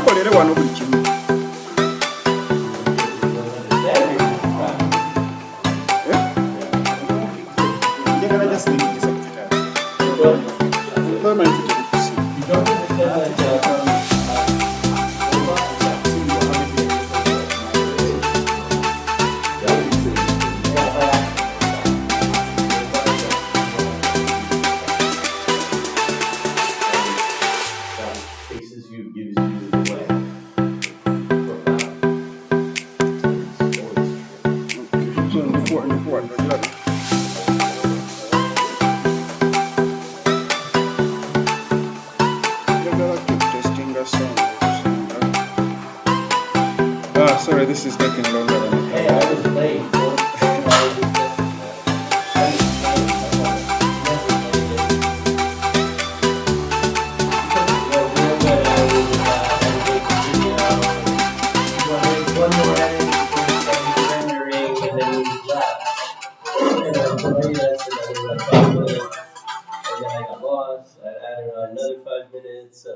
kankolere wano buli kimu. Njagala just ningiriza ku kitabo. Permanent television. Sorry, this is taking longer than I Hey, I was late. One more edit before rendering, and then we left. And then I got lost. I added on another 5 minutes. So,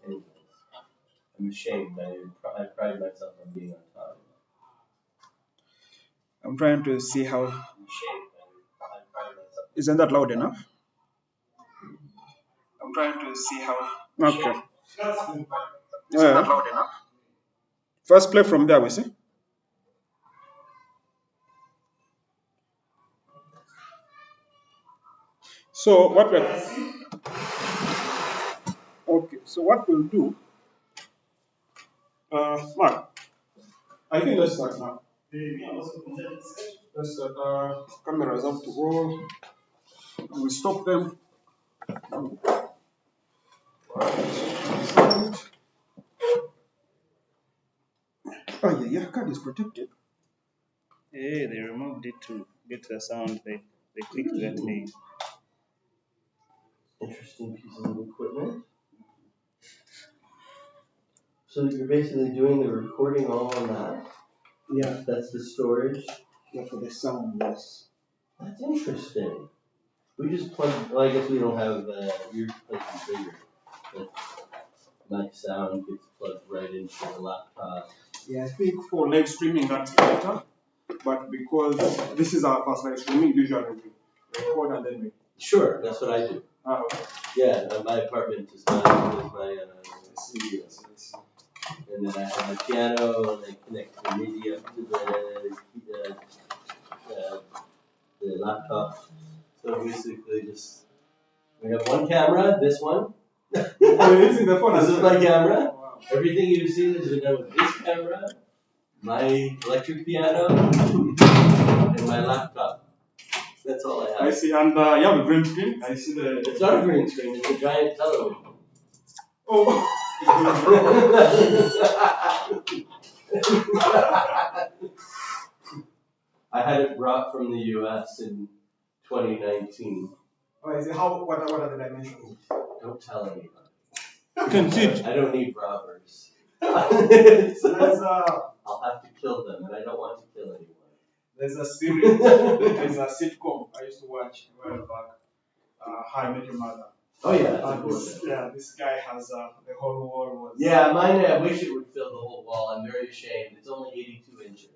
anyways, I'm ashamed. I pride myself on being on time. I'm trying to see how. I'm ashamed. I pride myself. Isn't that loud enough? I'm trying to see how. Okay. Isn't that loud enough? First play from there, we see. So what we'll we'll do, Mark, I think let's start now. Let's start. Cameras have to roll. We stop them. Oh yeah, card is protected. Hey, they removed it to get the sound. They clicked that link. Interesting pieces of equipment. So you're basically doing the recording all on that? Yeah. That's the storage? Yeah, for the sound, yes. That's interesting. We just plug, well, I guess we don't have your place is bigger. But my sound gets plugged right into the laptop. Yeah, I think for live streaming that's better. But because this is our first live streaming, usually we record and then we. Sure, that's what I do. Ah, okay. Yeah, my apartment is my studio. And then I have my piano, and I connect the MIDI up to the laptop. So basically, we have one camera, this one. This is my camera. Wow. Everything you've seen is done with this camera, my electric piano, and my laptop. That's all I have. I see, and you have a green screen. I see the. It's not a green screen. It's a giant television. Oh. I had it brought from the U.S. in 2019. Oh, is it what are the dimensions? Don't tell anybody. You can see it. I don't need robbers. I'll have to kill them, and I don't want to kill anyone. There's a series, there's a sitcom I used to watch a while back, How I Met Your Mother. Oh yeah, this guy has the whole wall was. Yeah, mine. I wish it would fill the whole wall. I'm very ashamed. It's only 82 inches.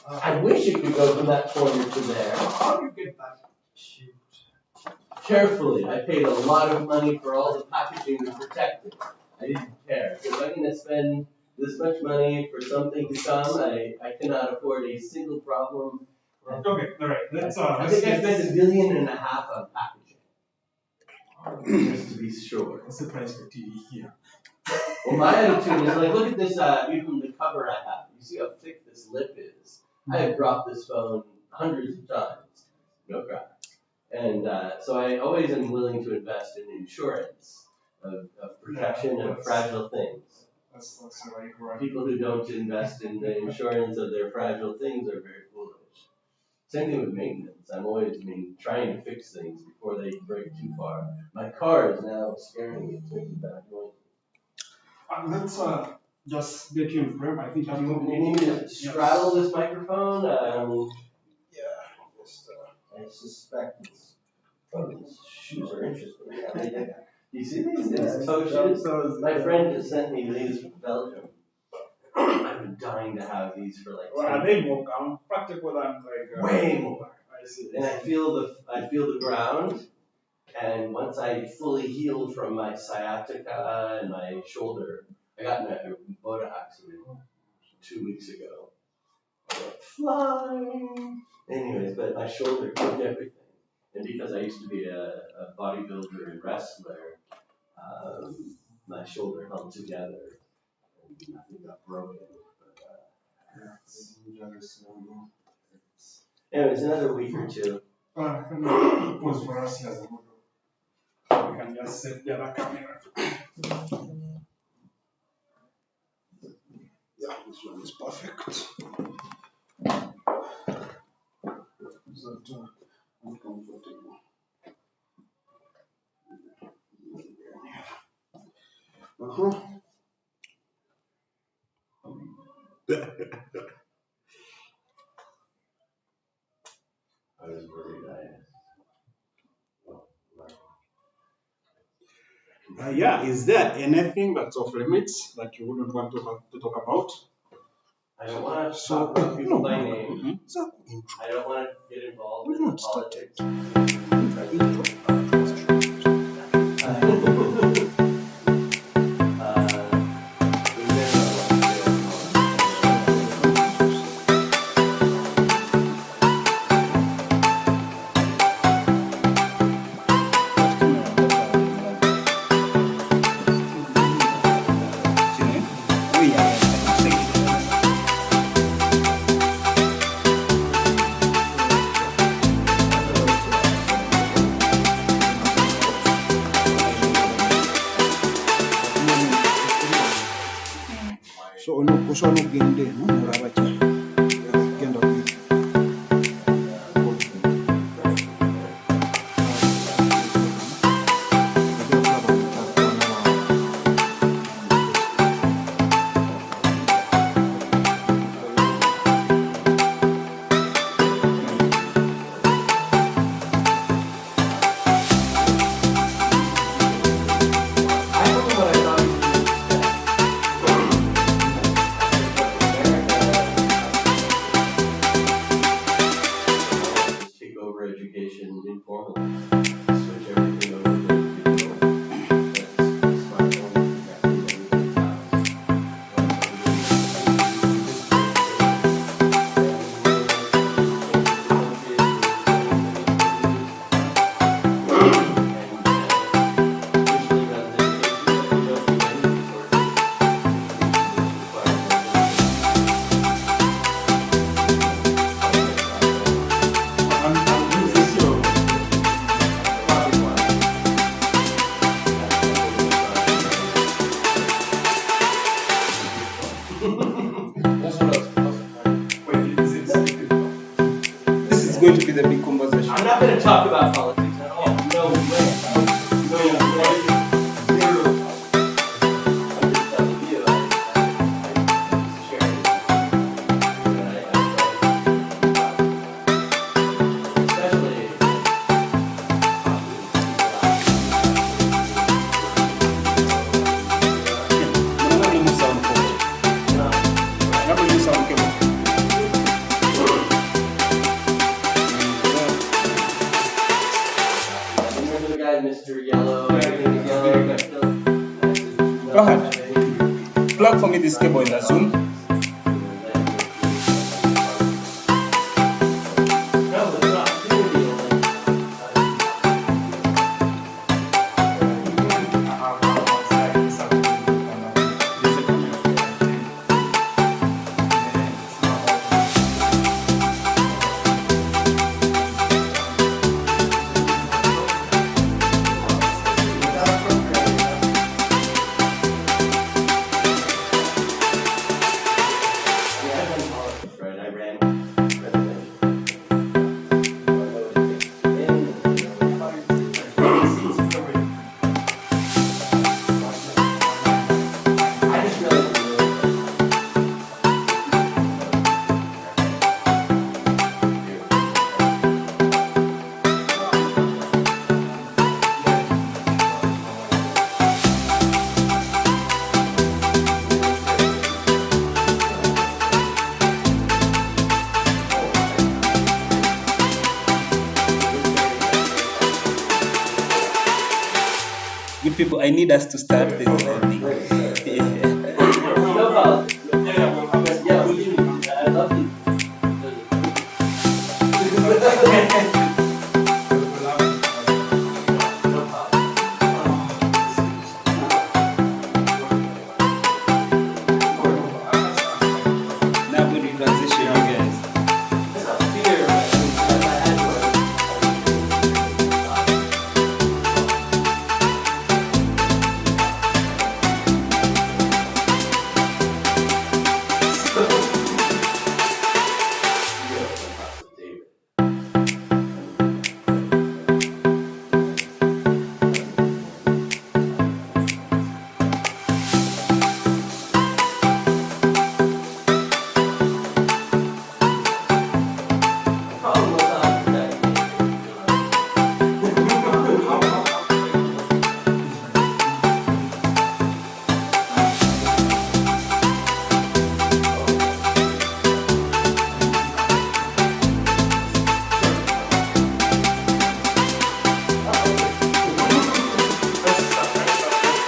I wish it could go from that corner to there. How do you get that? Shoot. Carefully, I paid a lot of money for all the packaging to protect it. I didn't care. If I'm going to spend this much money for something to come, I cannot afford a single problem. Okay, all right. I think I spent $1.5 billion on packaging. Just to be sure. What's the price for TV here? Well, my attitude is like, look at this, even the cover I have. You see how thick this lip is? I have dropped this phone hundreds of times. No cracks. And so I always am willing to invest in insurance of protection of fragile things. That's right. People who don't invest in the insurance of their fragile things are very foolish. Same thing with maintenance. I'm always trying to fix things before they break too far. My car is now scaring me. It's making bad noise. Let's just get you in frame. I think you need me to straddle this microphone. I suspect these shoes are interesting. You see these toe shoes? My friend just sent me these from Belgium. I've been dying to have these for like. Well, are they more practical than like? Way more. I see. And I feel the ground. And once I fully healed from my sciatica and my shoulder, I got in a motor accident 2 weeks ago. I went flying. Anyways, but my shoulder kicked everything. And because I used to be a bodybuilder and wrestler, my shoulder held together and nothing got broken. Anyways, another week or two. Was for us as a we can just set the other camera. Yeah, this one is perfect. Is that uncomfortable? I was worried yeah, is there anything that's off limits that you wouldn't want to talk about? I don't want to talk about people by name. So, I don't want to get involved in politics. So osobola okugenda eno olaba ki genda education informally. Switch everything over to digital. That's smartphone connected to everybody's This is going to be the big conversation. I'm not going to talk about politics at all. No way. No way. Zero. I'm just telling you. I'm sharing. Especially. Mr. Yellow, everything is yellow. Go ahead. Plug for me this cable in the Zoom. people, I need us to start this, I think. No politics. Yeah, we'll have this. Yeah, we can. I love to. We'll have this. No politics. Now we transition, you guys. Here, my head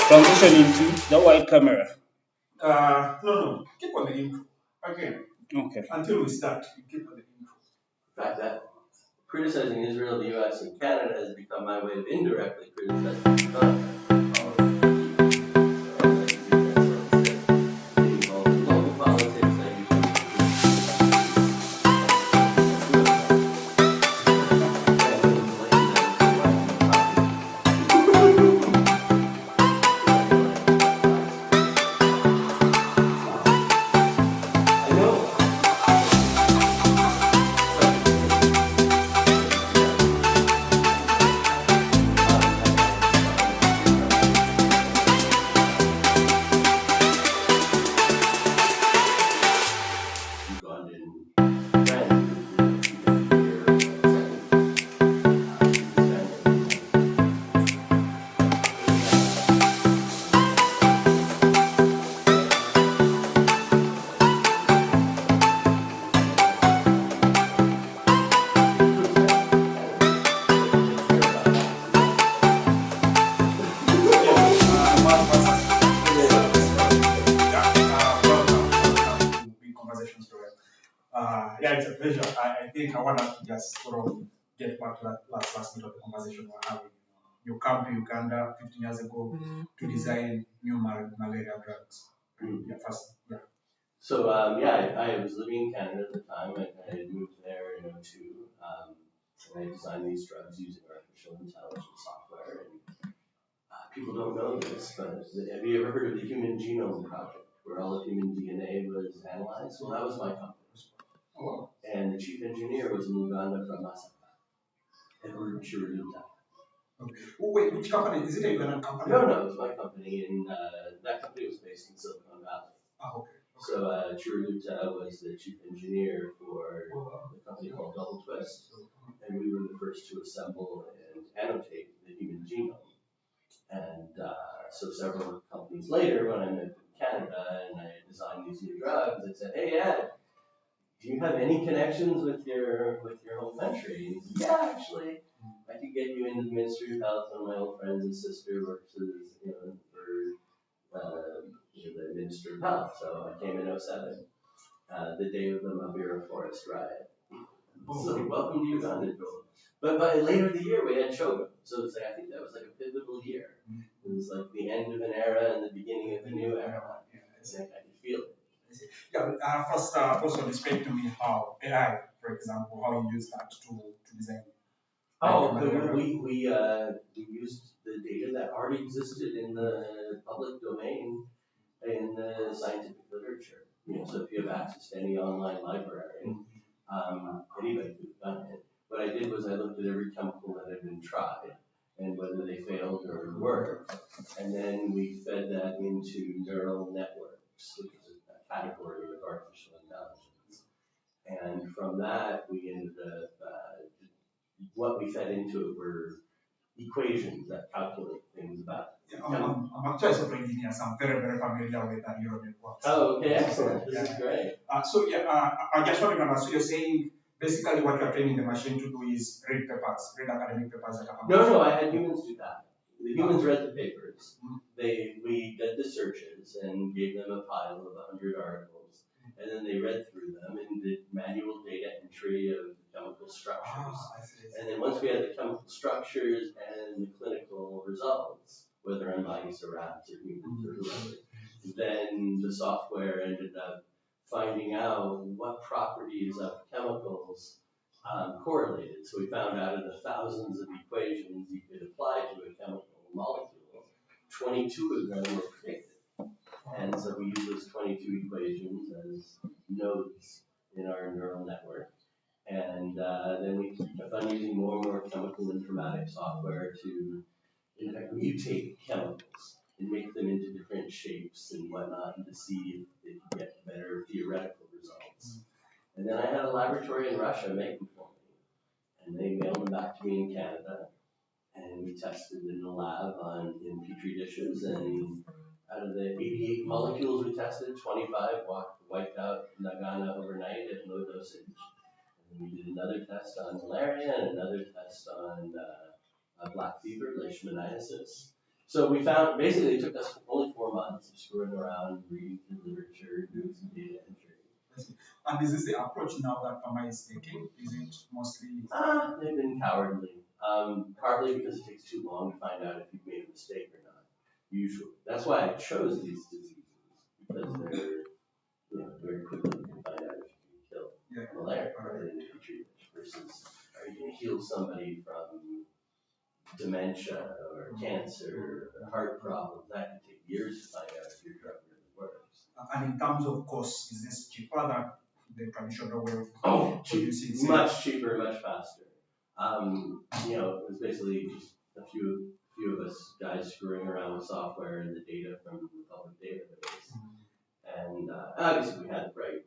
Transition into the white camera. No, keep on the intro. Again, Okay. until we start, you keep on the intro. In fact, that criticizing Israel, the U.S., and Canada has become my way of indirectly criticizing the continent. Local politics, I Yeah, it's a pleasure. I think I want us to just sort of get back to that last bit of the conversation we're having. You come to Uganda 15 years ago to design new malaria drugs. Yeah, first. Yeah. So I was living in Canada at the time. I had moved there in '02, and I designed these drugs using artificial intelligence software. And people don't know this, but have you ever heard of the Human Genome Project, where all of human DNA was analyzed? Well, that was my company. Oh. And the chief engineer was Muganda from Masaka, Edward Chiruta. Okay. Oh, wait, which company? Is it a Ugandan company? No, it was my company, and that company was based in Silicon Valley. Oh, okay. So Chiruta was the chief engineer for the company called Double Twist, and we were the first to assemble and annotate the human genome. And so several companies later, when I moved to Canada and I designed these new drugs, they said, "Hey Ed, do you have any connections with your home country?" And he said, "Yeah, actually, I could get you into the Ministry of Health. One of my old friends and sister works as for the Ministry of Health." So I came in '07, the day of the Mabira Forest riot. So welcome to Uganda, Joel. But by later in the year, we had Shogun. So it's like, I think that was like a pivotal year. It was like the end of an era and the beginning of a new era. And I could feel it. Yeah, first, also describe to me how AI, for example, how you use that to design. We used the data that already existed in the public domain in the scientific literature. So if you have access to any online library, anybody could have done it. What I did was I looked at every chemical that had been tried and whether they failed or worked, and then we fed that into neural networks, which is a category of artificial intelligence. And from that, we ended up, what we fed into it were equations that calculate things about it. I'm actually a software engineer, so I'm very, very familiar with neural networks. Oh, okay, excellent. This is great. I just want to remember, so you're saying basically what you're training the machine to do is read academic papers. No, I had humans do that. The humans read the papers. We did the searches and gave them a pile of 100 articles, and then they read through them and did manual data entry of the chemical structures. And then once we had the chemical structures and the clinical results, whether on mice or rats or humans or whoever, then the software ended up finding out what properties of chemicals correlated. So we found out of the thousands of equations you could apply to a chemical molecule, 22 of them were predicted. And so we use those 22 equations as nodes in our neural network. And then we kept on using more and more chemical informatics software to, in fact, mutate chemicals and make them into different shapes and whatnot, and to see if they could get better theoretical results. And then I had a laboratory in Russia make them for me, and they mailed them back to me in Canada, and we tested in the lab in petri dishes, and out of the 88 molecules we tested, 25 wiped out Nagana overnight at low dosage. And then we did another test on malaria and another test on black fever, leishmaniasis. So we found, basically it took us only 4 months of screwing around, reading through literature, doing some data entry. And is this the approach now that pharma is taking? Is it mostly? They've been cowardly. Partly because it takes too long to find out if you've made a mistake or not. Usually, that's why I chose these diseases, because they're very quickly you can find out if you can kill malaria in a petri dish versus are you going to heal somebody from dementia or cancer or heart problems. That can take years to find out if your drug really works. And in terms of cost, is this cheaper than the traditional way of producing? Much cheaper, much faster. It was basically just a few of us guys screwing around with software and the data from the public database. And obviously we had a right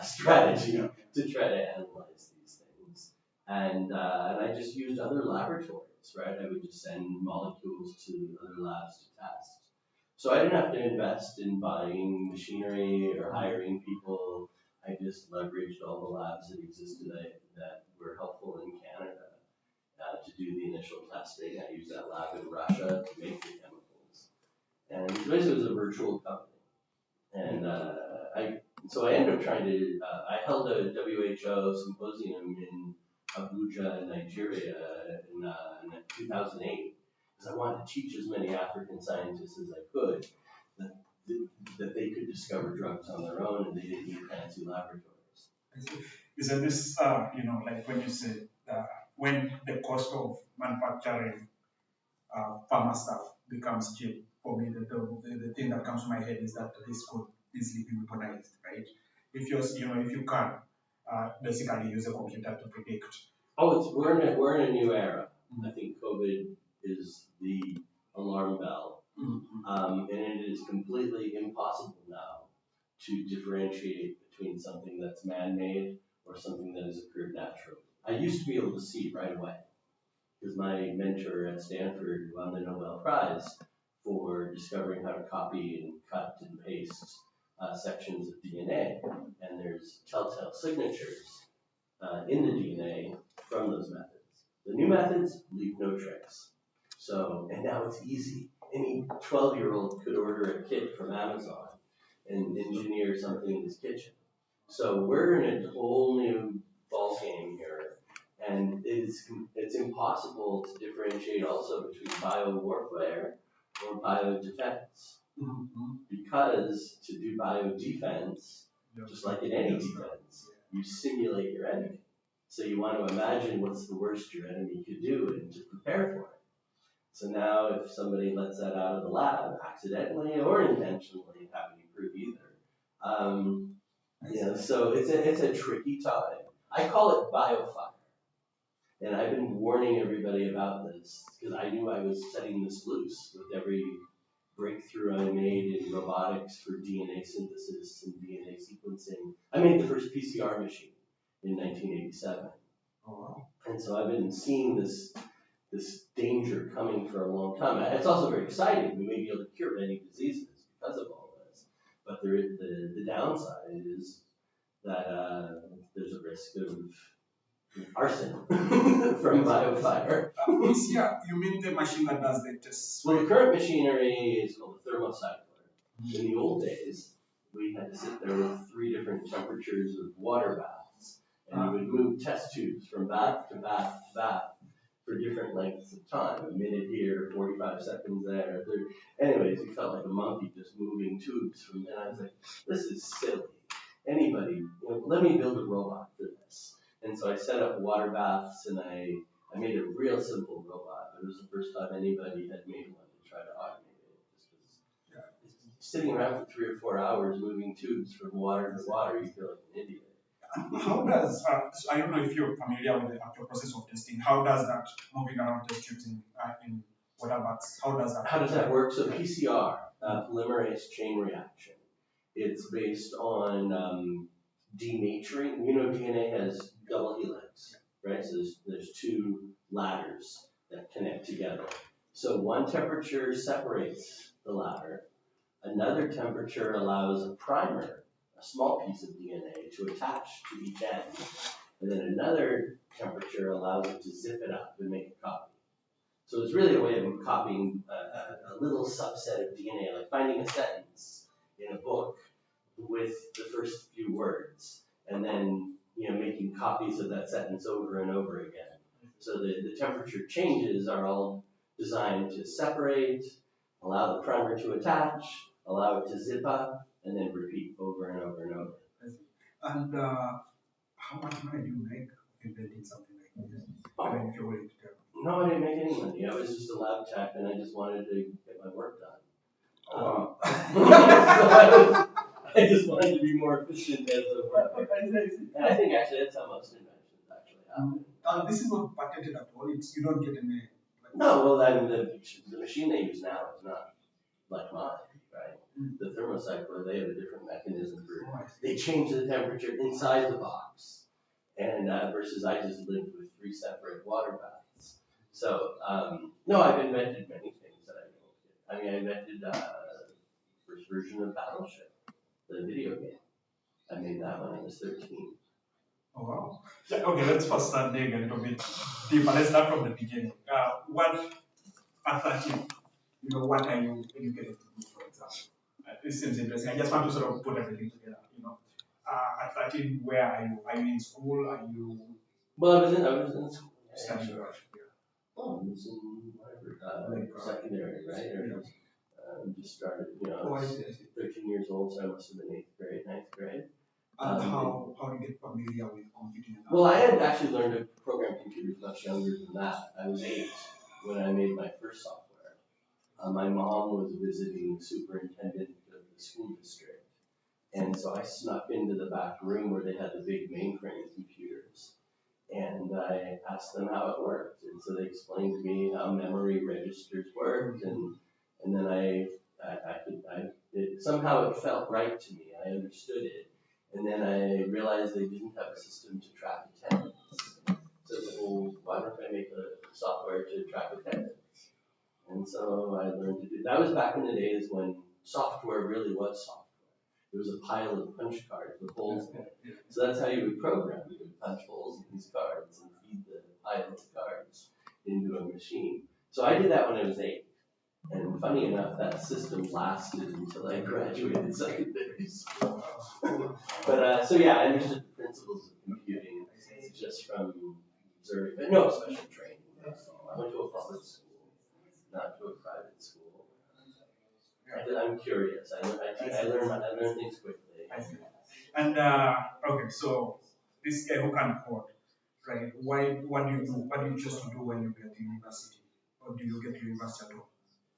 strategy to try to analyze these things. And I just used other laboratories, right? I would just send molecules to other labs to test. So I didn't have to invest in buying machinery or hiring people. I just leveraged all the labs that existed that were helpful in Canada to do the initial testing. I used that lab in Russia to make the chemicals. And basically it was a virtual company. And I ended up trying to, I held a WHO symposium in Abuja, Nigeria in 2008, because I wanted to teach as many African scientists as I could that they could discover drugs on their own and they didn't need fancy laboratories. Isn't this, like when you say, when the cost of manufacturing pharma stuff becomes cheap, for me, the thing that comes to my head is that this could easily be weaponized, right? If you can basically use a computer to predict. We're in a new era. I think COVID is the alarm bell, and it is completely impossible now to differentiate between something that's man-made or something that has occurred naturally. I used to be able to see right away, because my mentor at Stanford won the Nobel Prize for discovering how to copy and cut and paste sections of DNA, and there's telltale signatures in the DNA from those methods. The new methods leave no trace. So, and now it's easy. Any 12-year-old could order a kit from Amazon and engineer something in his kitchen. So we're in a whole new ball game here, and it's impossible to differentiate also between bio-warfare or bio-defense. Because to do bio-defense, just like in any defense, you simulate your enemy. So you want to imagine what's the worst your enemy could do and to prepare for it. So now if somebody lets that out of the lab, accidentally or intentionally, haven't improved either. So it's a tricky topic. I call it biofire. And I've been warning everybody about this because I knew I was setting this loose with every breakthrough I made in robotics for DNA synthesis and DNA sequencing. I made the first PCR machine in 1987. Oh, wow. And so I've been seeing this danger coming for a long time. It's also very exciting. We may be able to cure many diseases because of all this. But the downside is that there's a risk of arson from biofire. Yeah, you mean the machine that does the tests? Well, the current machinery is called a thermocycler. In the old days, we had to sit there with 3 different temperatures of water baths, and you would move test tubes from bath to bath to bath for different lengths of time, a minute here, 45 seconds there. Anyways, you felt like a monkey just moving tubes from, and I was like, this is silly. Anybody, let me build a robot for this. And so I set up water baths, and I made a real simple robot. It was the first time anybody had made one to try to automate it. Just because sitting around for 3 or 4 hours moving tubes from water to water, you feel like an idiot. How does, I don't know if you're familiar with the actual process of testing, how does that moving around test tubes in water baths, how does that work? So PCR, polymerase chain reaction, it's based on denaturing. DNA has double helix, right? So there's 2 ladders that connect together. So one temperature separates the ladder, another temperature allows a primer, a small piece of DNA, to attach to each end. And then another temperature allows it to zip it up and make a copy. So it's really a way of copying a little subset of DNA, like finding a sentence in a book with the first few words, and then making copies of that sentence over and over again. So the temperature changes are all designed to separate, allow the primer to attach, allow it to zip up, and then repeat over and over and over. And how much money do you make inventing something like this? I mean, if you're willing to tell. No, I didn't make any money. I was just a lab tech, and I just wanted to get my work done. So I just wanted to be more efficient as a worker. And I think actually that's how most inventions actually happen. This is not patented at all. You don't get any. No, well, the machine they use now is not like mine, right? The thermocycler, they have a different mechanism for. They change the temperature inside the box, and versus I just lived with 3 separate water baths. So no, I've invented many things that I don't get. I mean, I invented the first version of Battleship, the video game. I made that when I was 13. Oh wow. Yeah, okay, let's first start digging a little bit deeper. Let's start from the beginning. What at 13, what are you educated to do, for example? This seems interesting. I just want to sort of put everything together. At 13, where are you? Are you in school? Are you? Well, I was in school. Studying. Yeah. Oh, I was in whatever, secondary, right? Or just started, I see. 13 years old, so I must have been 8th grade, 9th grade. And how do you get familiar with computing? Well, I had actually learned to program computers much younger than that. I was 8 when I made my first software. My mom was visiting the superintendent of the school district, and so I snuck into the back room where they had the big mainframe computers, and I asked them how it worked, and so they explained to me how memory registers worked, and then somehow it felt right to me. I understood it. And then I realized they didn't have a system to track attendance. So I said, well, why don't I make a software to track attendance? And so I learned to do that. Was back in the days when software really was software. There was a pile of punch cards with holes in it. So that's how you would program. You would punch holes in these cards and feed the pile of cards into a machine. So I did that when I was 8. And funny enough, that system lasted until I graduated secondary school. But so yeah, I understood the principles of computing just from observing, but no special training. I went to a public school, not to a private school. I'm curious. I learn things quickly. And okay, so this guy who can code, right? What do you do? What do you choose to do when you get to university, or do you get to university at all?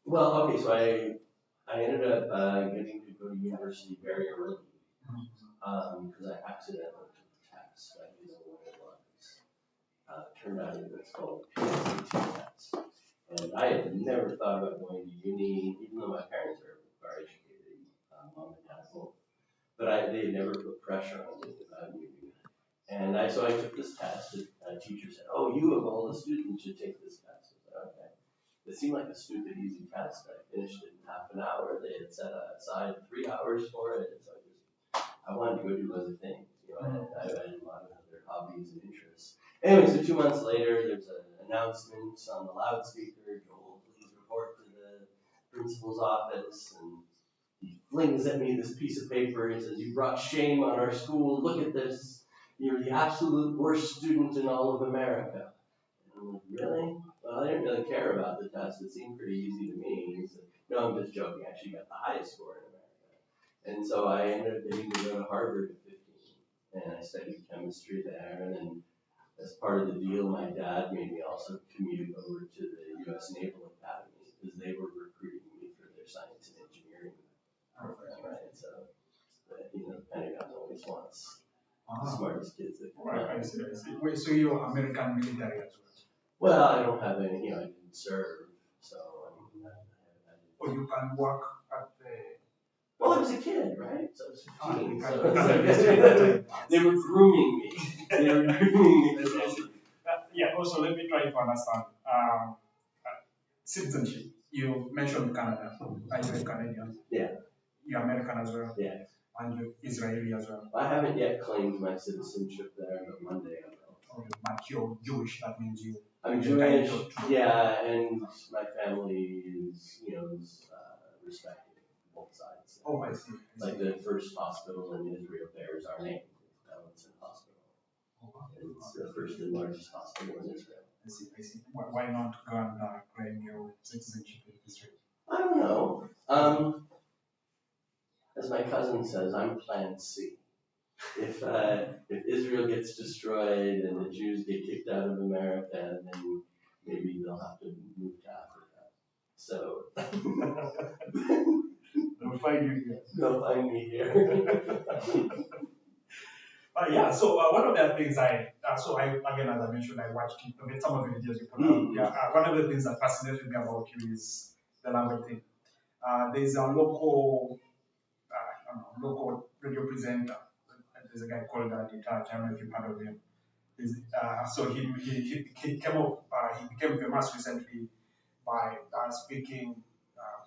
Well, okay, so I ended up getting to go to university very early because I accidentally took the test. I didn't know what it was. Turned out it was called a PSAT test. And I had never thought about going to uni, even though my parents are educated, mom and dad both. But they never put pressure on me about uni. And so I took this test. The teacher said, "Oh, you of all the students should take this test." I said, "Okay." It seemed like a stupid, easy test. I finished it in half an hour. They had set aside 3 hours for it. So I wanted to go do other things. I had a lot of other hobbies and interests. Anyway, so 2 months later, there's an announcement on the loudspeaker. Joel, please report to the principal's office. And he flings at me this piece of paper. He says, "You brought shame on our school. Look at this. You're the absolute worst student in all of America." And I'm like, "Really?" Well, I didn't really care about the test. It seemed pretty easy to me. He said, "No, I'm just joking. I actually got the highest score in America." And so I ended up getting to go to Harvard at 15. And I studied chemistry there. And then as part of the deal, my dad made me also commute over to the U.S. Naval Academy because they were recruiting me for their science and engineering program, right? So, the Pentagon always wants the smartest kids that can. Right, I see. Wait, so you're American military as well? Well, I don't have any, I didn't serve, so I Or you can work at the. Well, I was a kid, right? So I was 15. So they were grooming me. They were grooming me. Yeah, also let me try to understand. Citizenship. You mentioned Canada. Are you a Canadian? Yeah. You're American as well? Yeah. And you're Israeli as well? I haven't yet claimed my citizenship there, but one day I will. Okay, but you're Jewish, that means you. I'm Jewish, yeah, and my family is, respected both sides. Oh, I see. Like the first hospital in Israel bears our name, Bellenson Hospital. It's the first and largest hospital in Israel. I see. Why not go and claim your citizenship in Israel? I don't know. As my cousin says, I'm Plan C. If Israel gets destroyed and the Jews get kicked out of America, then maybe they'll have to move to Africa. So they'll find you here. They'll find me here. Yeah. So one of the things again, as I mentioned, I watched some of the videos you put out. Yeah. One of the things that fascinated me about you is the language thing. There's a local radio presenter. There's a guy called Detach. I don't know if you've heard of him. So he became famous recently by speaking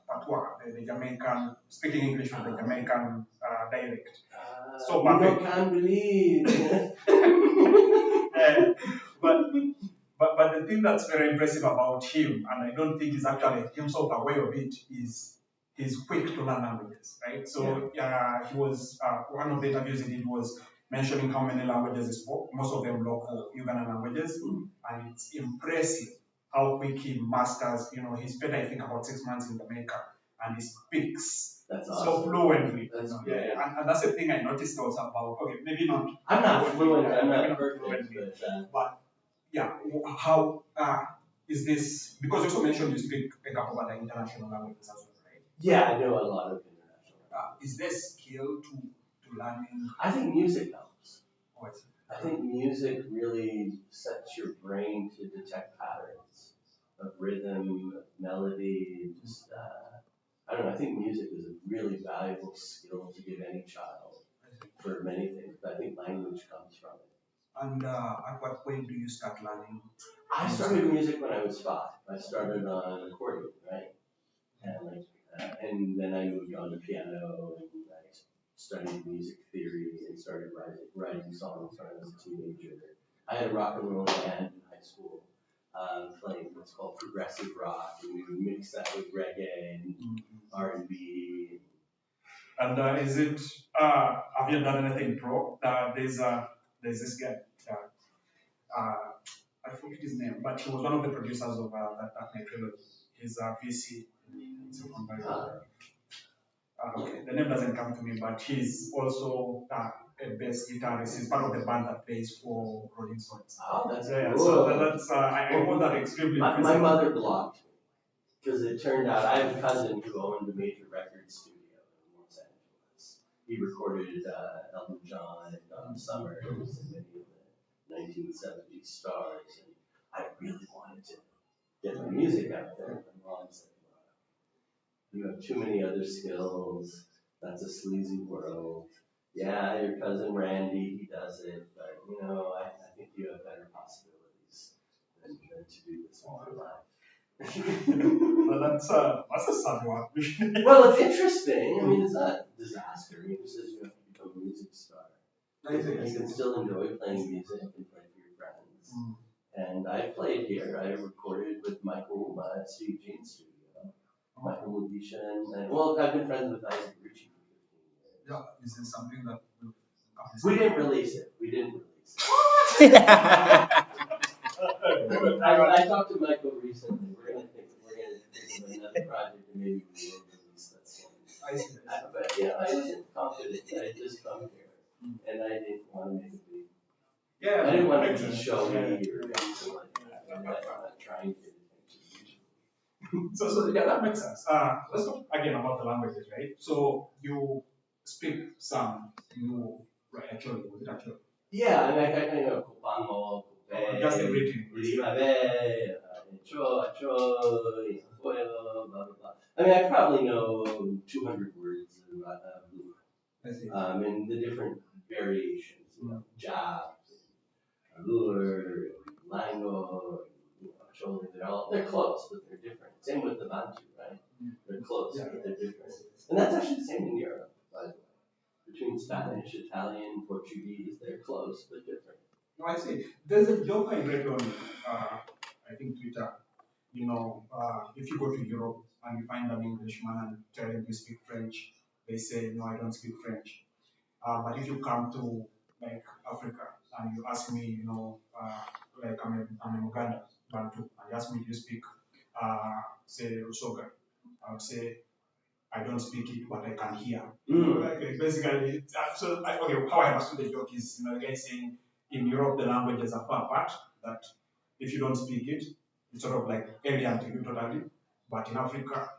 patois, the Jamaican, speaking English with the Jamaican dialect. So you can't believe. But the thing that's very impressive about him, and I don't think he's actually himself aware of it, is he's quick to learn languages, right? So he was one of the interviews he did was mentioning how many languages he spoke, most of them local Ugandan languages, and it's impressive how quick he masters. He spent I think about 6 months in Jamaica, and he speaks so fluently. And that's the thing I noticed also about. Okay, maybe not. I'm not fluent. I'm not fluently, but yeah, how is this? Because you also mentioned you speak a couple of other international languages as well, right? Yeah, I know a lot of international. Is there skill to learning? I think music helps. Oh, I see. I think music really sets your brain to detect patterns of rhythm, of melody. Just I don't know. I think music is a really valuable skill to give any child for many things. But I think language comes from it. And at what point do you start learning? I started music when I was 5. I started on accordion, right? And then I moved on to piano, and I studied music theory and started writing songs when I was a teenager. I had a rock and roll band in high school, playing what's called progressive rock, and we would mix that with reggae and R&B. And is it? Have you done anything pro? There's this guy. I forget his name, but he was one of the producers of that night trilogy. He's VC. Okay, the name doesn't come to me, but he's also a bass guitarist. He's part of the band that plays for Rolling Stones. Oh, that's cool. So that's I found that extremely. My mother blocked me because it turned out I have a cousin who owned a major record studio in Los Angeles. He recorded Elton John and Donna Summer and many of the 1970s stars, and I really wanted to get my music out there. My mom said, "You have too many other skills. That's a sleazy world. Yeah, your cousin Randy, he does it, but I think you have better possibilities than to do this all your life." Well, that's a sad one. Well, it's interesting. I mean, it's not a disaster. It just says you have to become a music star. You can still enjoy playing music and play for your friends. And I played here. I recorded with Michael at Steve Jean's studio. Michael Mugisha and well, I've been friends with Isaac Ritchie for 15 years. Yeah, is this something that we didn't release it? We didn't release it. I talked to Michael recently. We're gonna think of another project and maybe we will release that song. But I wasn't confident. I just come here and I didn't want to make a big. Yeah, I didn't want to be showy or anything like that. I'm not trying to get attention. So yeah, that makes sense. Let's talk again about the languages, right? So you speak some, right? Actually, was it actually? Yeah, and I know Kupango, just the greeting. Blah, blah, blah. I mean, I probably know 200 words and the different variations, job, lure, lango, they're close, but they're different. Same with the Bantu, right? They're close, but they're different. And that's actually the same in Europe, by the way. Between Spanish, Italian, Portuguese, they're close, but different. No, I see. There's a joke I read on, I think, Twitter. If you go to Europe and you find an Englishman and tell him you speak French, they say, no, I don't speak French. But if you come to like Africa and you ask me, like I'm in Uganda, Bantu, and you ask me, do you speak, say, Usoga? I would say, I don't speak it, but I can hear. Basically, okay, how I understood the joke is, the guy saying, in Europe, the languages are far apart, that if you don't speak it, it's sort of like alien to you totally. But in Africa,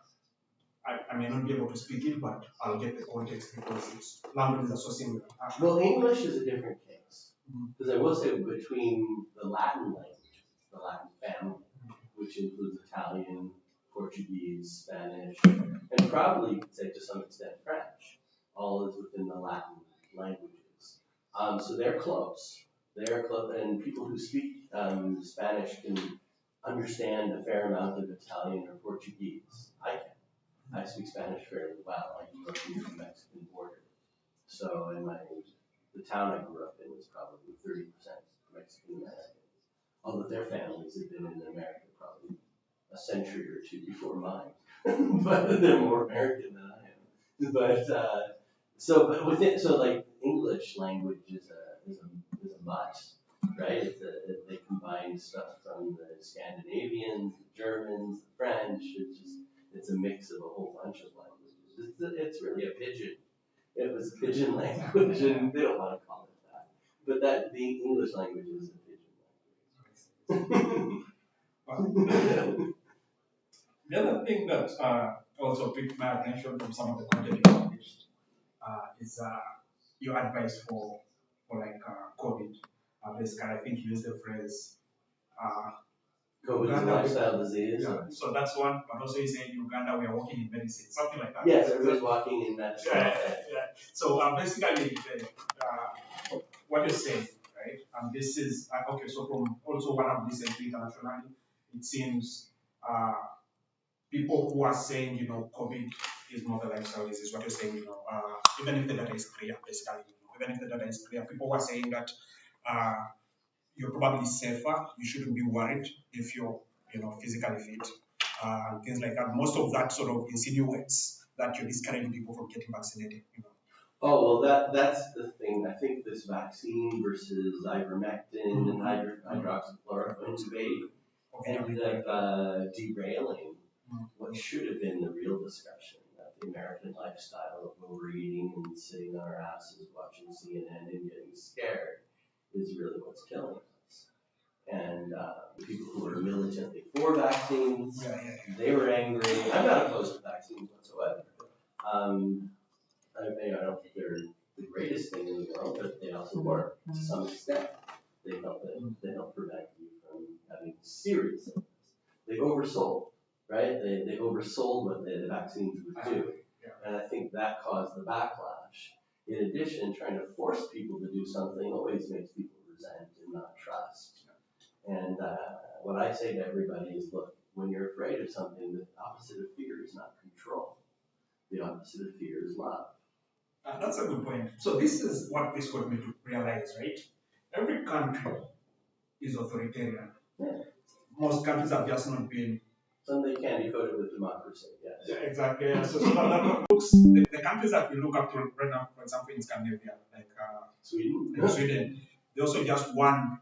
I may not be able to speak it, but I'll get the context because languages are so similar. Well, English is a different case. Because I will say between the Latin language, the Latin family, which includes Italian, Portuguese, Spanish, and probably, say to some extent, French, all is within the Latin languages. So they're close. They're close, and people who speak Spanish can understand a fair amount of Italian or Portuguese. I can. I speak Spanish fairly well. I grew up near the Mexican border. So the town I grew up in was probably 30% Mexican American. Although their families had been in America probably a century or two before mine. But they're more American than I am. But like English language is a mutt, right? They combine stuff from the Scandinavians, the Germans, the French. It's a mix of a whole bunch of languages. It's really a pidgin. It was a pidgin language, and they don't want to call it that. But the English language is a pidgin language. The other thing that also piqued my attention from some of the content you published is your advice for like COVID. Basically, I think you used the phrase COVID is a lifestyle disease. Yeah. So that's one, but also you say in Uganda we are working in medicine, something like that. Yes, everybody's walking in medicine. Yeah. So basically, what you're saying, right? And this is okay. So from also what I've listened to internationally, it seems people who are saying COVID is not a lifestyle disease. What you're saying, even if the data is clear, basically, even if the data is clear, people who are saying that. You're probably safer. You shouldn't be worried if you're, physically fit, and things like that. Most of that sort of insinuates that you're discouraging people from getting vaccinated. Oh well, that's the thing. I think this vaccine versus ivermectin and hydroxychloroquine debate ended up derailing what should have been the real discussion. That the American lifestyle of overeating and sitting on our asses watching CNN and getting scared is really what's killing us. And the people who were militantly for vaccines, they were angry. I'm not opposed to vaccines whatsoever. I don't think they're the greatest thing in the world, but they also work to some extent. They help prevent you from having serious illness. They oversold, right? They oversold what the vaccines would do. And I think that caused the backlash. In addition, trying to force people to do something always makes people resent and not trust. And what I say to everybody is, look, when you're afraid of something, the opposite of fear is not control. The opposite of fear is love. That's a good point. So this is what this got me to realize, right? Every country is authoritarian. Yeah. Most countries have just not been. Some they can decode it with democracy, yes. Yeah, exactly. Yeah. So that looks, the countries that we look up to right now, for example, in Scandinavia, like Sweden, they also just one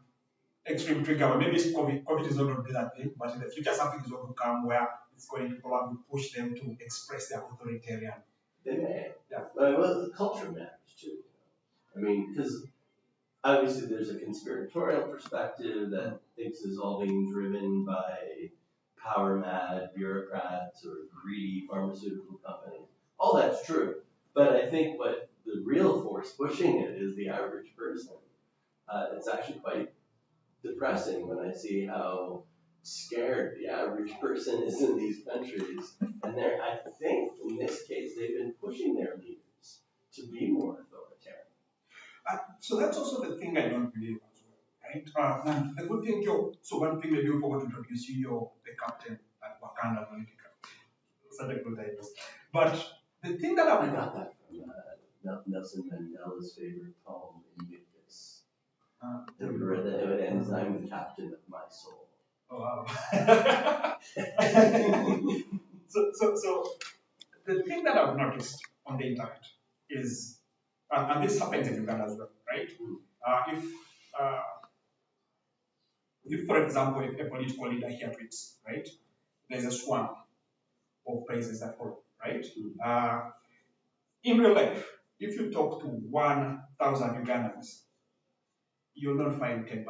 extreme trigger, or maybe it's COVID. COVID is not going to be that thing, but in the future, something is going to come where it's going to probably push them to express their authoritarian. They may. Yeah. But well, the culture matters too. I mean, because obviously there's a conspiratorial perspective that thinks it's all being driven by power mad bureaucrats or greedy pharmaceutical companies. All that's true. But I think what the real force pushing it is the average person. It's actually quite depressing when I see how scared the average person is in these countries. And I think in this case, they've been pushing their leaders to be more authoritarian. So that's also the thing I don't believe as well, right? And the good thing, Joe, so one thing maybe we forgot to introduce you, you're the captain at Wakanda Analytica. Such a good idea. But the thing that I got that from Nelson Mandela's favorite poem, Invictus. Have you read that? It ends, I'm the captain of my soul. Oh, wow. so the thing that I've noticed on the internet is, and this happens in Uganda as well, right? If, for example, if a political leader here tweets, right, there's a swarm of praises that follow, right? In real life, if you talk to 1,000 Ugandans, you'll not find 10%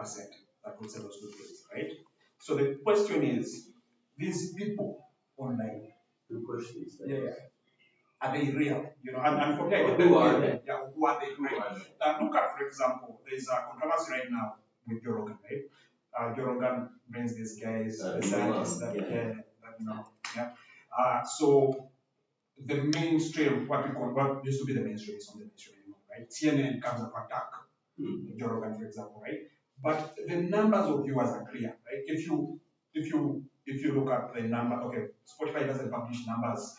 that will say those good things, right? So the question is, these people online who push these things, are they real? You know, and for me, I get who are they? Yeah, who are they? Right? Look at, for example, there's a controversy right now with Joe Rogan, right? Joe Rogan brings these guys, the scientists that, so the mainstream, what used to be the mainstream is on the mainstream anymore, right? CNN comes up attack Joe Rogan, for example, right? But the numbers of viewers are clear, right? If you look at the number, okay, Spotify doesn't publish numbers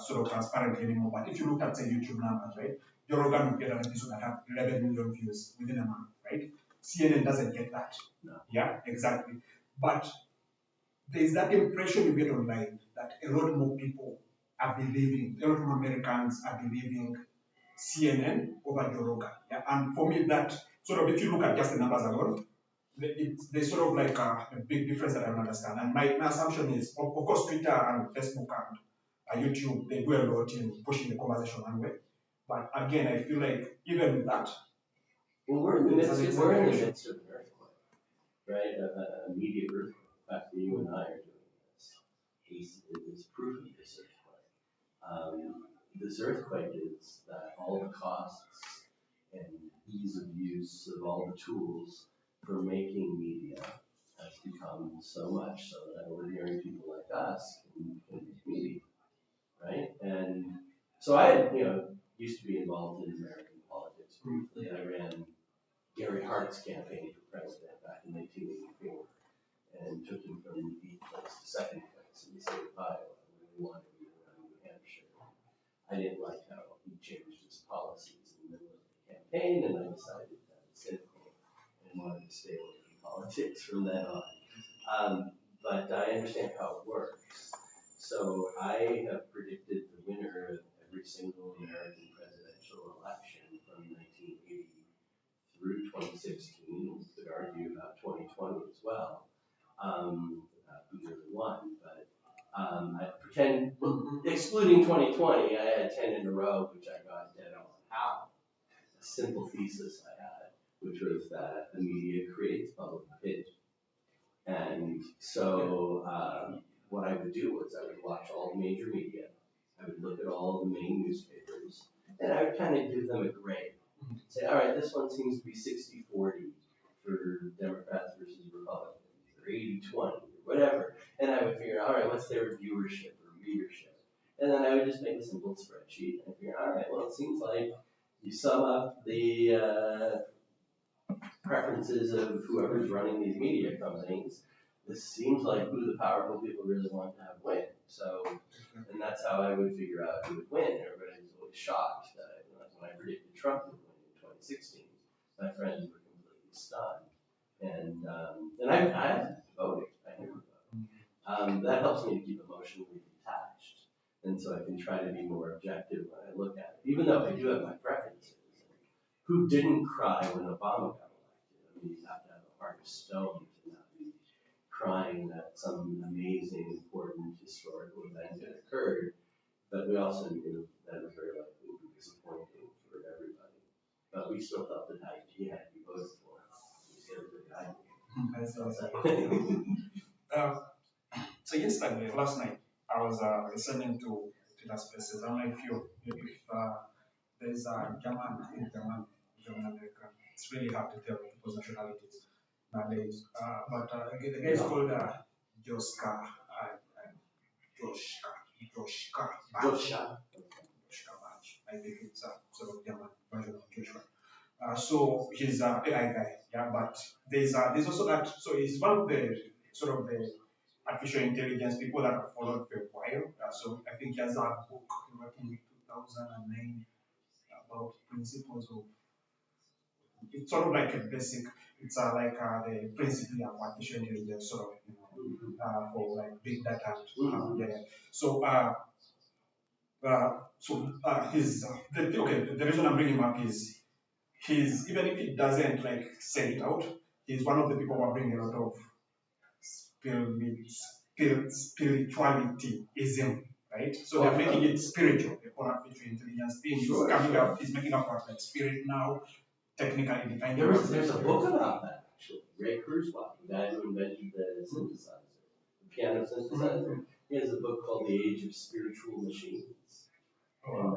sort of transparently anymore, but if you look at say YouTube numbers, right? Joe Rogan will get an episode that have 11 million views within a month, right? CNN doesn't get that. No. Yeah, exactly. But there's that impression you get online that a lot more people are believing, a lot more Americans are believing CNN over Joe Rogan. Yeah? And for me, that sort of, if you look at just the numbers alone, there's sort of like a big difference that I don't understand. And my assumption is, of course, Twitter and Facebook and YouTube, they do a lot in pushing the conversation one way. But again, I feel like even with that, well, we're in the midst of an earthquake, right? A media earthquake. In fact, you and I are doing this. Is proof of this earthquake. This earthquake is that all the costs and ease of use of all the tools for making media has become so much so that ordinary people like us can make media, right? And so I, used to be involved in American politics briefly. I ran Gary Hart's campaign for president back in 1984 and took him from 8th place to 2nd place in the state of Iowa. I really wanted to be around New Hampshire. I didn't like how he changed his policies in the middle of the campaign, and I decided that was cynical and wanted to stay away from politics from then on. But I understand how it works. So I have predicted the winner of every single American presidential election from 1980 through 2016. We could argue about 2020 as well. Who really won, but I pretend, excluding 2020, I had 10 in a row, which I got dead on. How? A simple thesis I had, which was that the media creates public opinion. And so what I would do was I would watch all the major media, I would look at all the main newspapers, and I would kind of give them a grade. Say, all right, this one seems to be 60-40 for Democrats versus Republicans, or 80-20, or whatever. And I would figure, all right, what's their viewership or readership? And then I would just make a simple spreadsheet and figure, all right, well, it seems like you sum up the preferences of whoever's running these media companies. This seems like who the powerful people really want to have win. So, and that's how I would figure out who would win. Everybody was always shocked that when I predicted Trump would win in 2016, my friends were completely stunned. And I voted. I never vote. That helps me to keep emotionally detached, and so I can try to be more objective when I look at it, even though I do have my preferences. Who didn't cry when Obama got elected? I mean, you have to have a heart of stone to not be crying that some amazing, important historical event had occurred. But we also knew that it was very likely to be disappointing for everybody. But we still felt that he had to be voted for. He was the other guy. So yesterday, last night, I was listening to Twitter Spaces. I don't know if there's a German, I think German American. It's really hard to tell people's nationalities nowadays. But the guy is called Joska, Joshka Batch. I think it's a sort of German version of Joshua. So he's an AI guy, yeah. But there's also that. So he's one of the sort of the artificial intelligence people that have followed for a while. So I think he has a book written in 2009 about principles of. It's sort of like a basic. It's like the principle of artificial intelligence, sort of, for like big data. Yeah. So the reason I'm bringing him up is he's, even if he doesn't like say it out, he's one of the people who are bringing a lot of spiritualityism, right? So they're making it spiritual. The whole artificial intelligence thing is coming up. He's making up like spirit now, technically defined. There's a book about that actually. Ray Kurzweil, the guy who invented the synthesizer, the piano synthesizer. He has a book called The Age of Spiritual Machines. And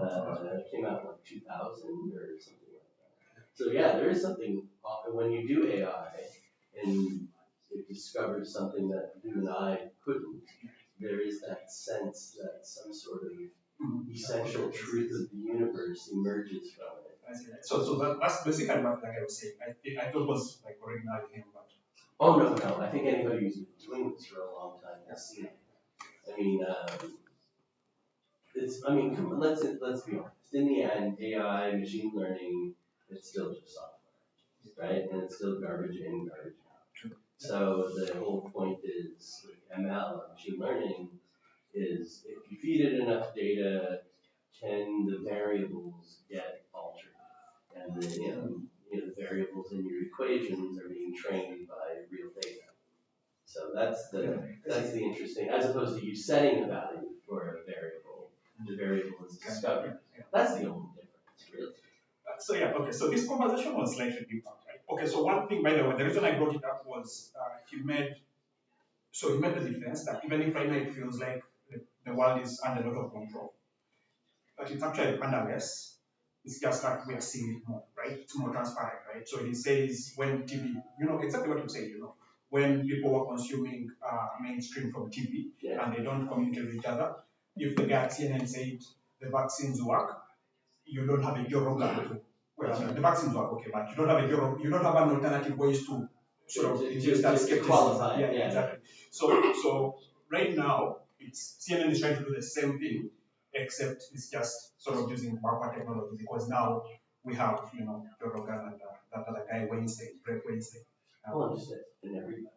it came out in like 2000 or something like that. So yeah, there is something, when you do AI and it discovers something that the human eye couldn't, there is that sense that some sort of essential truth of the universe emerges from it. So that's basically what I was saying. I thought it was like original him, but. Oh no, I think anybody who's been doing this for a long time has seen it. Let's be honest. In the end, AI, machine learning, it's still just software, right? And it's still garbage in, garbage out. So the whole point is with ML, machine learning, is if you feed it enough data, can the variables get altered? And the variables in your equations are being trained by real data. So that's the interesting, as opposed to you setting a value for a variable, the variable is discovered. That's the only difference, really. So this conversation was slightly different, right? Okay, so one thing, by the way, the reason I brought it up was he made the defense that even if right now it feels like the world is under a lot of control, but it's actually under less. It's just that we are seeing it more, right? It's more transparent, right? So he says when TV, exactly what you say, when people were consuming mainstream from TV and they don't communicate with each other, if the guy at CNN said the vaccines work, you don't have a Joe Rogan to. Well, the vaccines work, okay, but you don't have you don't have an alternative ways to sort of induce that skepticism. Yeah, exactly. So right now, CNN is trying to do the same thing, except it's just sort of using backward technology because now we have, Joe Rogan and that other guy Brett Wednesday. I'm just in everybody.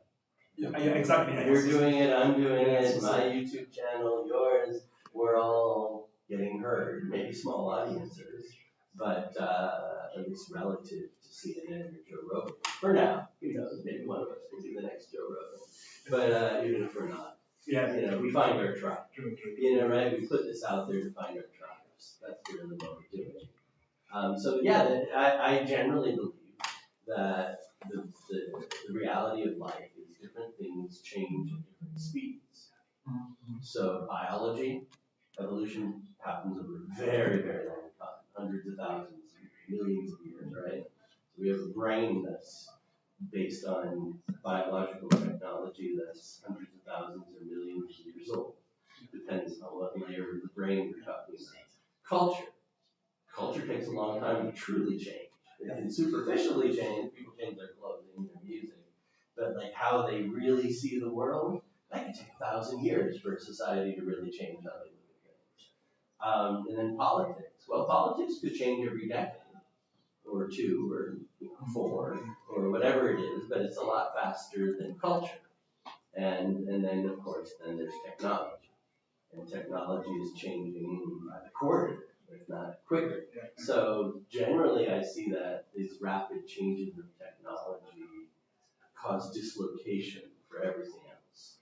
Yeah, exactly. You're doing it, I'm doing it, my YouTube channel, yours, we're all getting heard, maybe small audiences, but at least relative to CNN or Joe Rogan. For now, who knows, maybe one of us will be the next Joe Rogan. But even if we're not, we find our tribe. Right? We put this out there to find our tribes. That's really what we're doing. I generally believe that the reality of life is different things change at different speeds. So biology, evolution happens over a very, very long time, hundreds of thousands, millions of years, right? So we have a brain that's based on biological technology that's hundreds of thousands or millions of years old. Depends on what layer of the brain we're talking about. Culture takes a long time to truly change. It can superficially change. People change their clothing, their music, but like how they really see the world, that could take 1,000 years for a society to really change how they look at things. And then politics. Well, politics could change every decade, or 2 or 4 or whatever it is, but it's a lot faster than culture. And then of course then there's technology. And technology is changing by the quarter, if not quicker. So generally I see that these rapid changes of technology cause dislocation for everything else.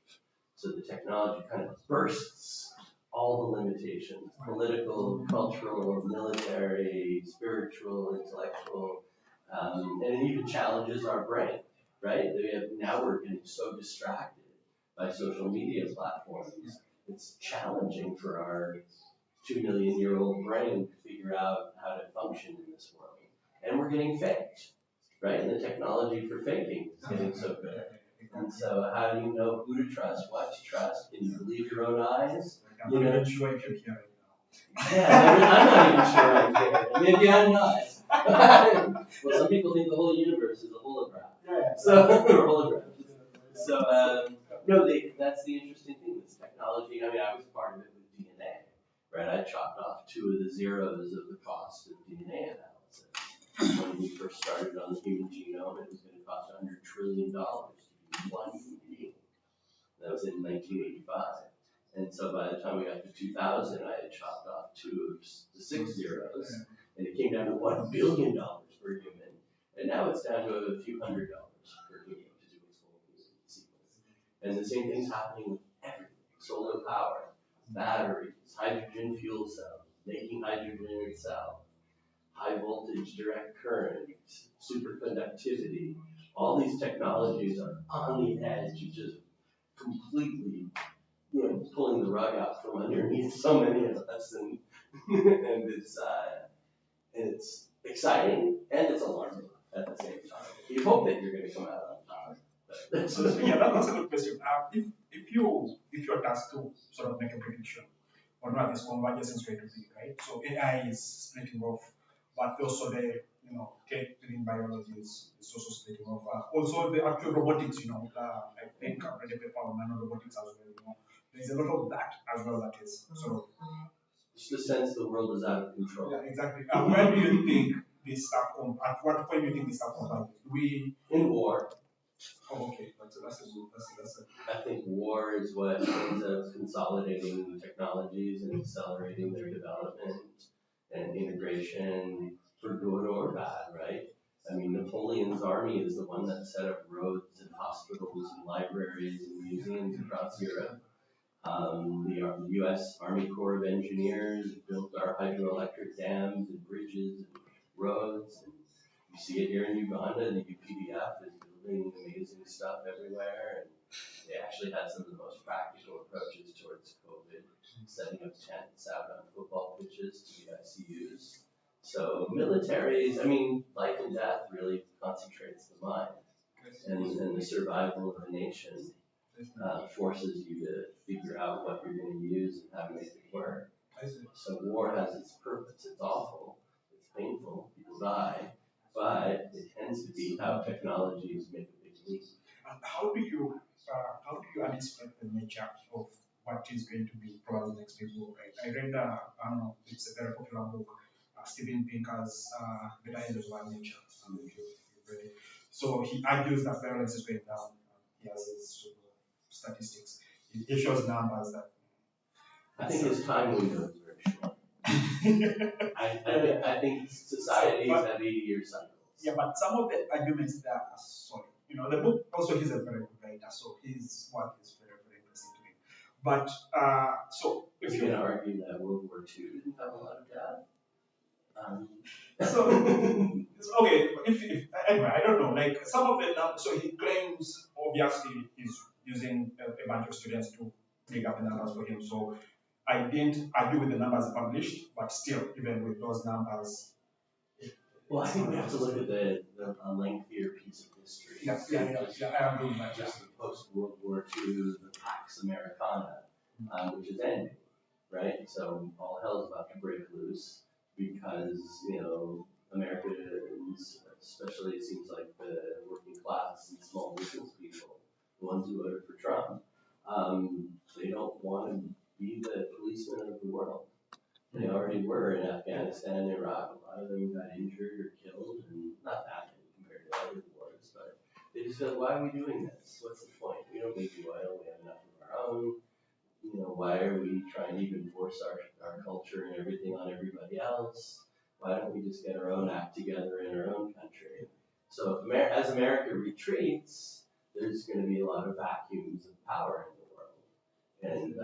So the technology kind of bursts all the limitations, political, cultural, military, spiritual, intellectual, and it even challenges our brain, right? Now we're getting so distracted by social media platforms. It's challenging for our 2 million-year-old brain to figure out how to function in this world. And we're getting faked, right? And the technology for faking is getting so good. And so how do you know who to trust, what to trust? Can you believe your own eyes? I'm not even sure if you're hearing now. Yeah, I'm not even sure I care. Maybe I'm not. Well, some people think the whole universe is a hologram. So, or hologram. So, no, that's the interesting thing with technology. I mean, I was part of it with DNA, right? I chopped off 2 of the zeros of the cost of DNA analysis. When we first started on the human genome, it was going to cost $100 trillion to do 1 human being. That was in 1985. And so by the time we got to 2000, I had chopped off 2 of the 6 zeros, and it came down to $1 billion per human. And now it's down to a few $100 per human to do its whole human sequence. And the same thing's happening with everything. Solar power, batteries, hydrogen fuel cells, making hydrogen itself, high voltage direct current, superconductivity. All these technologies are on the edge of just completely, pulling the rug out from underneath so many of us, and it's exciting and it's alarming at the same time. You hope that you're going to come out on top. That's a good question. If you're tasked to sort of make a prediction on what this convergence is going to be, right? So AI is splitting off, but also the cake within biology is also splitting off. Also the actual robotics, I think I've read a paper on nanorobotics as well. There's a lot of that as well that is sort of. It's the sense the world is out of control. Yeah, exactly. Where do you think this stuff at what point do you think this stuff converges? In war. Oh, okay. That's a. I think war is what ends up consolidating technologies and accelerating their development and integration for good or bad, right? I mean, Napoleon's army is the one that set up roads and hospitals and libraries and museums across Europe. The U.S. Army Corps of Engineers built our hydroelectric dams and bridges and roads. And you see it here in Uganda. The UPDF is building amazing stuff everywhere. And they actually had some of the most practical approaches towards COVID, setting up tents out on football pitches to the ICUs. So militaries, I mean, life and death really concentrates the mind. And the survival of a nation forces you to figure out what you're going to use and how to make it work. So war has its purpose. It's awful. It's painful. People die. But it tends to be how technologies make a big leap. How do you anticipate the nature of what is going to be probably the next big book? I read, I don't know, it's a very popular book, Steven Pinker's The Dangers of Nature. So he argues that violence is going down. He has his statistics. He shows numbers that. I think his time window is very short. I think societies have 80-year cycles. Yeah, but some of the arguments there are solid. The book also he's a very good writer, so his work is very, very interesting to me. But so if you're going to argue that World War II didn't have a lot of death. So okay, if anyway, I don't know. Like some of the so he claims obviously he's using a bunch of students to dig up the numbers for him. So I didn't argue with the numbers published, but still, even with those numbers. Well, I think we have to look at the lengthier piece of history. Yeah, I agree with that. Just the post-World War II, the Pax Americana, which is ending, right? So all hell's about to break loose because, Americans, especially it seems like the working class and small business people, the ones who voted for Trump, they don't want to be the policemen of the world. They already were in Afghanistan and Iraq. A lot of them got injured or killed, and not that many compared to other wars, but they just said, why are we doing this? What's the point? We don't need the oil. We have enough of our own. Why are we trying to even force our culture and everything on everybody else? Why don't we just get our own act together in our own country? So as America retreats, there's going to be a lot of vacuums of power in the world. And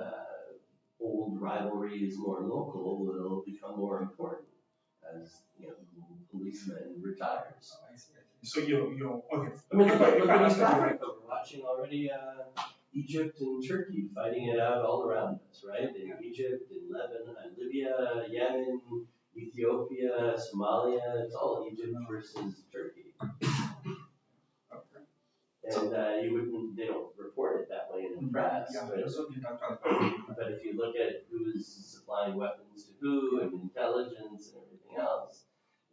old rivalries, more local, will become more important as the policeman retires. I see. So you're okay. I mean, look at East Africa. We're watching already Egypt and Turkey fighting it out all around us, right? In Egypt, in Lebanon, Libya, Yemen, Ethiopia, Somalia. It's all Egypt versus Turkey. And they don't report it that way in the press. But if you look at who's supplying weapons to who and intelligence and everything else,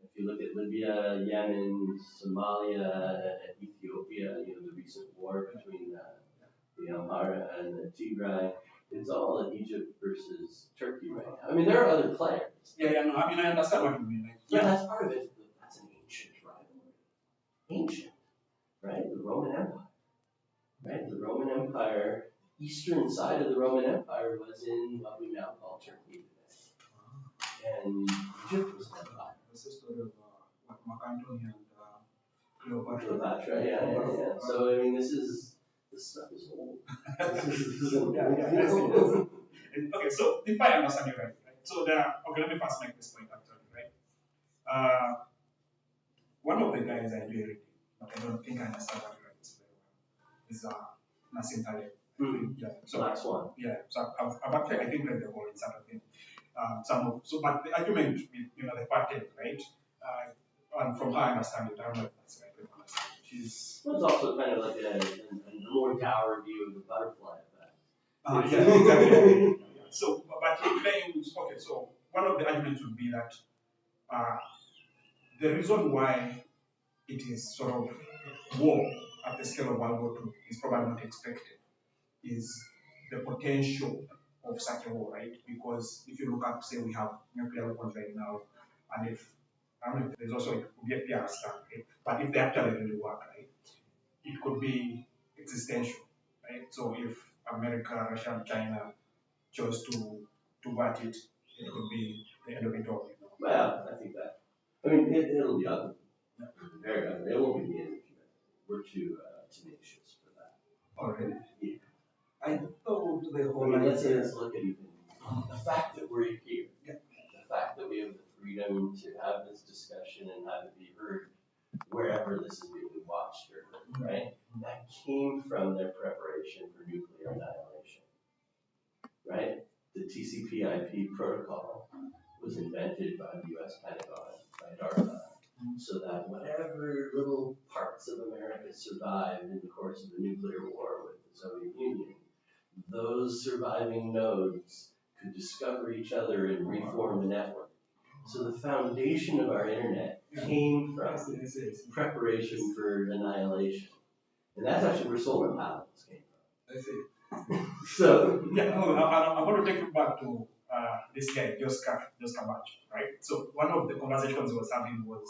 if you look at Libya, Yemen, Somalia, Ethiopia, the recent war between the Amhara and the Tigray, it's all Egypt versus Turkey right now. I mean, there are other players. No, I mean, I understand what you mean. That's part of it. That's an ancient rivalry. Ancient, right? The Roman Empire. Right? The Roman Empire, the eastern side of the Roman Empire was in what we now call Turkey today. And Egypt was nearby. This is the story of Wakanda and Cleopatra, yeah. So, I mean, this stuff is old. Okay, so if I understand you right? So let me first make this point actually, right? One of the guys I do reading, but I don't think I understand what you write this very well, is Nassim Taleb. Yeah. So Black Swan. Yeah. So I've actually I think read the whole sort of thing. But the argument with the pattern, right? And from how I understand it, I don't know if that's right. If I understand it. Well, it's also kind of like a more dour view of the butterfly effect. Yeah, exactly. So, but he claims, okay, so one of the arguments would be that the reason why it is sort of war at the scale of World War II is probably not expected is the potential of such a war, right? Because if you look at, say, we have nuclear weapons right now, and if, I don't know if there's also, it could be a PR stuff, right? But if they actually really work, right, it could be existential, right? So if America, Russia, and China chose to bat it, it could be the end of it all. Well, I think that. I mean, it'll be ugly. Very ugly. It won't be the end of humanity. We're too tenacious for that. Oh, really? Yeah. I thought the whole. Let's look at even the fact that we're here. Yeah. The fact that we have the freedom to have this discussion and have it be heard wherever this is being watched or heard, right? That came from their preparation for nuclear annihilation, right? The TCP/IP protocol was invented by the U.S. Pentagon, by DARPA, so that whatever little parts of America survived in the course of the nuclear war with the Soviet Union, those surviving nodes could discover each other and reform the network. So the foundation of our internet came from preparation for annihilation. And that's actually where solar panels came from. I see. So I want to take you back to this guy, Joska Bach, right? So one of the conversations he was having was,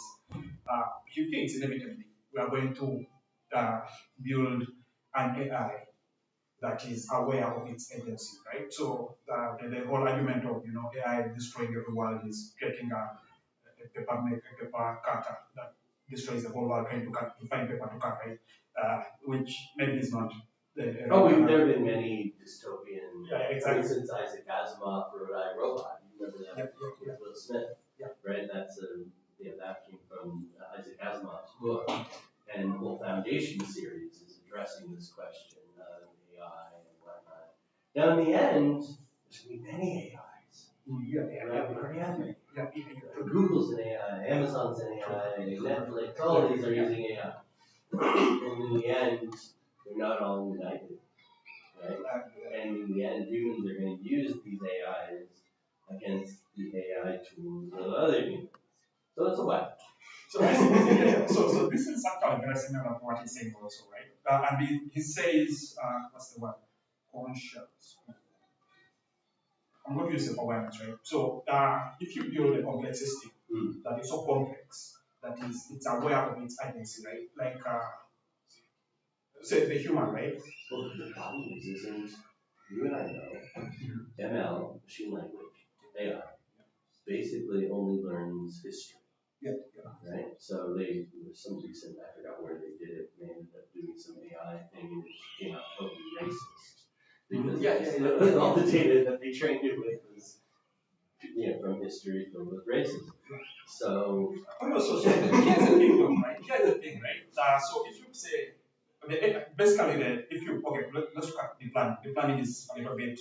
he thinks inevitably we are going to build an AI that is aware of its agency, right? So the whole argument of AI destroying every world is creating a paper cutter that destroys the whole world, trying to find paper to cut, right? Which maybe is not. there have been many dystopian. Yeah, exactly. For instance, Isaac Asimov wrote I, Robot. You remember that with Will Smith? Yeah. Right. That's that came from Isaac Asimov's book, and the whole Foundation series is addressing this question of AI and whatnot. Now, in the end, there's going to be many AIs. We already have many. Google's an AI, Amazon's an AI, Netflix, all of these are using AI. And in the end, they're not all united, right? And in the end, humans are going to use these AIs against the AI tools of other humans. So it's a weapon. So this is actually very similar to what he's saying also, right? And he says, what's the word? Conscious. I'm going to use self-awareness, right? So if you build a complex system that is so complex that it's aware of its agency, right? Like say the human, right? Well, the problem is you and I know ML, machine language, AI, basically only learns history. Yeah. Right? So there was some recent, I forgot where they did it, they ended up doing some AI thing and it came out totally racist. Because all the data that they trained it with was from history filled with racism. So here's the thing, though, right? Here's the thing, right? So if you say, basically, if you let's look at the plan. The planning is a little bit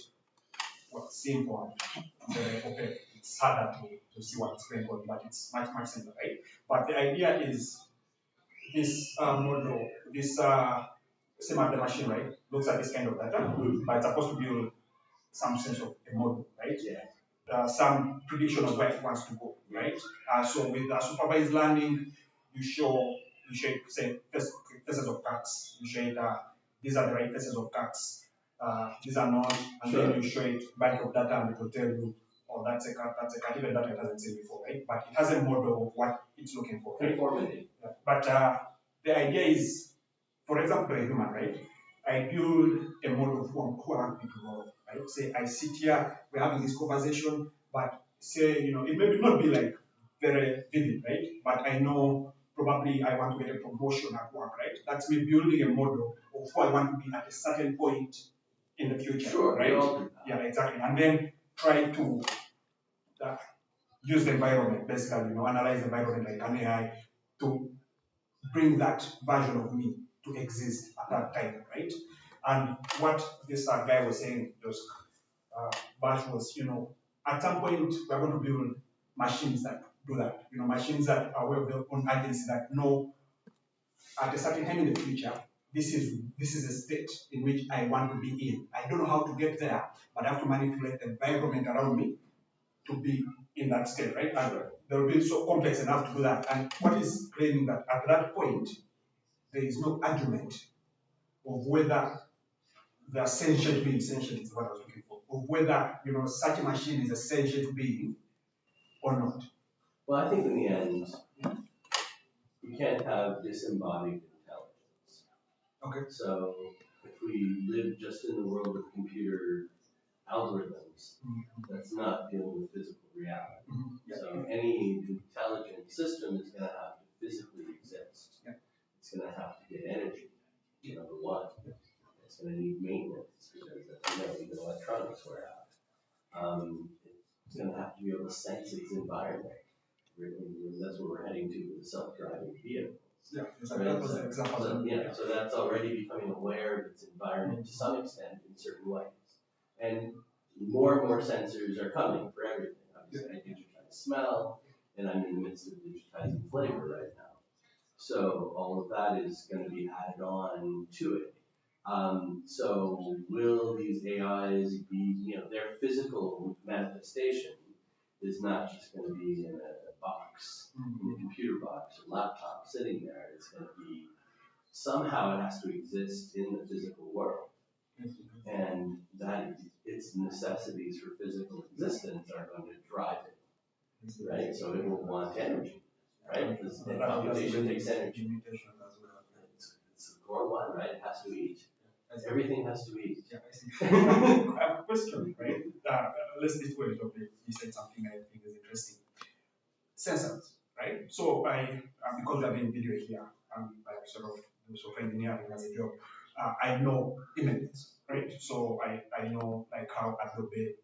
simple and very okay. It's harder to see what's going on, but it's much simpler, right? But the idea is this model, this same as the machine, right? Looks at this kind of data, but it's supposed to build some sense of a model, right? yeah. Some prediction of where it wants to go, right? So with supervised learning, you show it, say faces of cats. You show it these are the right faces of cats. These are not, and Sure. then you show it bank of data, and it will tell you, oh, that's a cat, even that it hasn't seen before, right? But it has a model of what it's looking for, right? Conformity. Yeah. But the idea is, for example, a human, right? I build a model from who I want me to model, right? Say I sit here, we're having this conversation, but say, it may not be like very vivid, right? But I know probably I want to get a promotion at work, right? That's me building a model of who I want to be at a certain point in the future, Sure, right? Yeah, exactly. And then try to uh, use the environment, basically, analyze the environment like an AI to bring that version of me to exist at that time, right? And what this guy was saying, just Bash was, at some point we're going to build machines that do that. Machines that are aware of their own agency that know at a certain time in the future, this is a state in which I want to be in. I don't know how to get there, but I have to manipulate the environment around me to be in that state, right? And they will be so complex enough to do that. And what is claiming that at that point, there is no argument of whether they are sentient being, sentient is what I was looking for, of whether such a machine is a sentient being or not. Well, I think in the end, you can't have disembodied intelligence. Okay. So if we live just in the world of computer algorithms, that's not dealing with physical reality. Yeah. So any intelligent system is going to have to physically exist. Yeah. It's going to have to get energy, number one. It's going to need maintenance because even electronics wear out. It's going to have to be able to sense its environment. That's what we're heading to with the self-driving vehicles. Yeah, right? So that's already becoming aware of its environment to some extent in certain ways. And more sensors are coming for everything. Obviously, I digitize smell, and I'm in the midst of digitizing flavor right now. So all of that is going to be added on to it. So will these AIs be, their physical manifestation is not just going to be in a box, in a computer box or laptop sitting there. It's going to be, somehow it has to exist in the physical world. And that its necessities for physical existence are going to drive it, right? So it will want energy, right? Because computation takes energy. It's the core one, right? It has to eat. Everything has to eat. Yeah, I see. I have a question, right? Let's this way a little bit. You said something I think is interesting. Sensors, right? So because we are doing video here, I'm sort of do software engineering as a job. I know images, right? So I know like how Adobe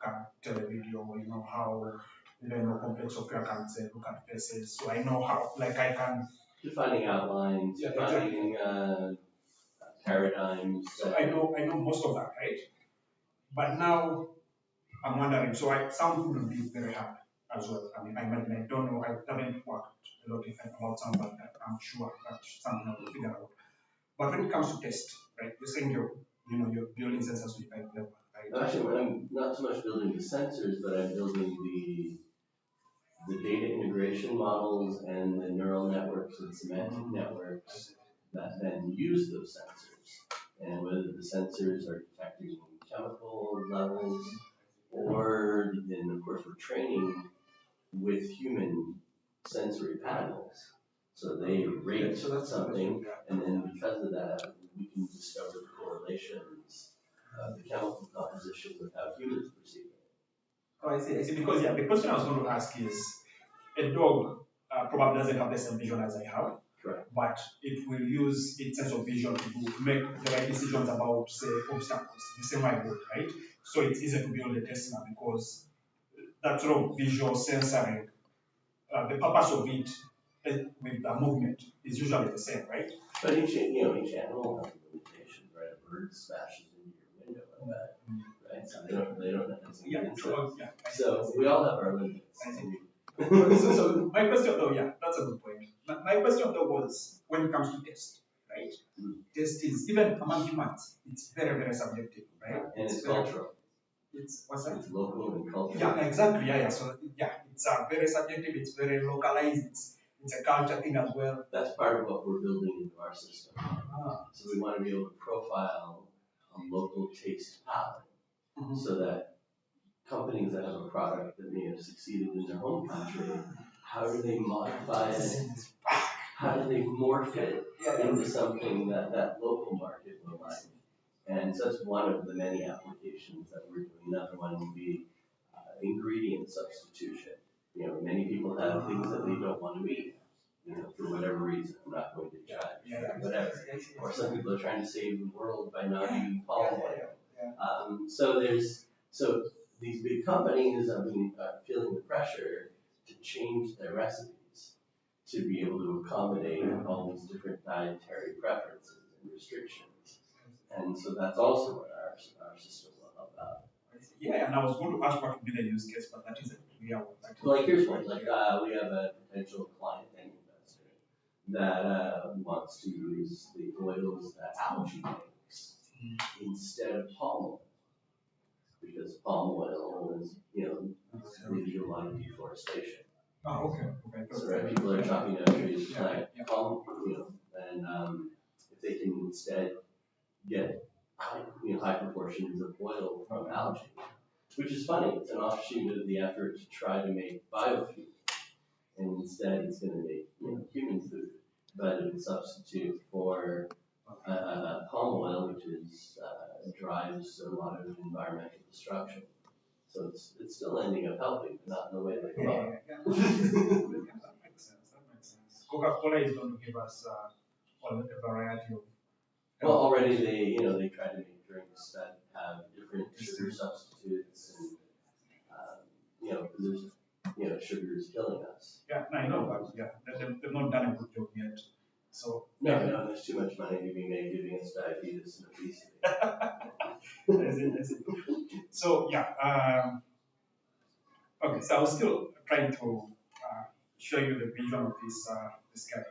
can tell a video, how more complex software can say look at faces. So I know how, like I can defining outlines, defining paradigms. So I know most of that, right? But now I'm wondering. So some would be very hard as well. I mean, I don't know. I haven't worked a lot about some, but I'm sure that's something I will figure out. But when it comes to test, right? You're saying you're building sensors with type level, right? Actually, I'm not so much building the sensors, but I'm building the data integration models and the neural networks and semantic networks that then use those sensors. And whether the sensors are detecting chemical levels or then of course we're training with human sensory panels. So they rate something, and then because of that, we can discover the correlations of the chemical composition with how humans perceive it. Oh, I see. I see. Because yeah, the question I was going to ask is, a dog probably doesn't have the same vision as I have. Correct. But it will use its sense of vision to make the right decisions about, say, obstacles, the same way I would, right? So it's easier to build a Tesla because that sort of visual sensoring, the purpose of it with the movement is usually the same, right? But each animal has limitations, right? A bird smashes into your window like that, right? So they don't have to Yeah. So we all have our limits. So my question though, yeah, that's a good point. My question though was when it comes to test, right? Test is even among humans, it's very, very subjective, right? And it's cultural. It's what's that? It's local and cultural. Yeah, exactly. Yeah. So yeah, it's very subjective. It's very localized. It's a culture thing as well. That's part of what we're building into our system. So we want to be able to profile a local taste palette, so that companies that have a product that may have succeeded in their home country, how do they modify it? How do they morph it into something that that local market will like? And so that's one of the many applications that we're doing. Another one would be ingredient substitution. Many people have things that they don't want to eat, for whatever reason. I'm not going to judge, whatever. Or some people are trying to save the world by not eating palm oil. So these big companies are feeling the pressure to change their recipes to be able to accommodate all these different dietary preferences and restrictions. And so that's also what our system will help out. Yeah, and I was going to ask what would be the use case, but that isn't clear. Well, like here's one. We have a potential client and investor that wants to use the oils that algae makes instead of palm oil, because palm oil is, leads to a lot of deforestation. Oh, okay. So right, people are chopping down trees to plant palm, and if they can instead get high proportions of oil from algae, which is funny. It's an offshoot of the effort to try to make biofuel, and instead it's going to make human food, but it would substitute for palm oil, which drives a lot of environmental destruction. So it's still ending up helping, but not in the way they thought. That makes sense. Coca-Cola is going to give us a variety of. Well, already they try to make drinks that have different sugar substitutes, and because sugar is killing us. Yeah, I know, but they've not done a good job yet. So no, there's too much money to be made giving us diabetes and obesity. I see. So okay. So I was still trying to show you the vision of this guy.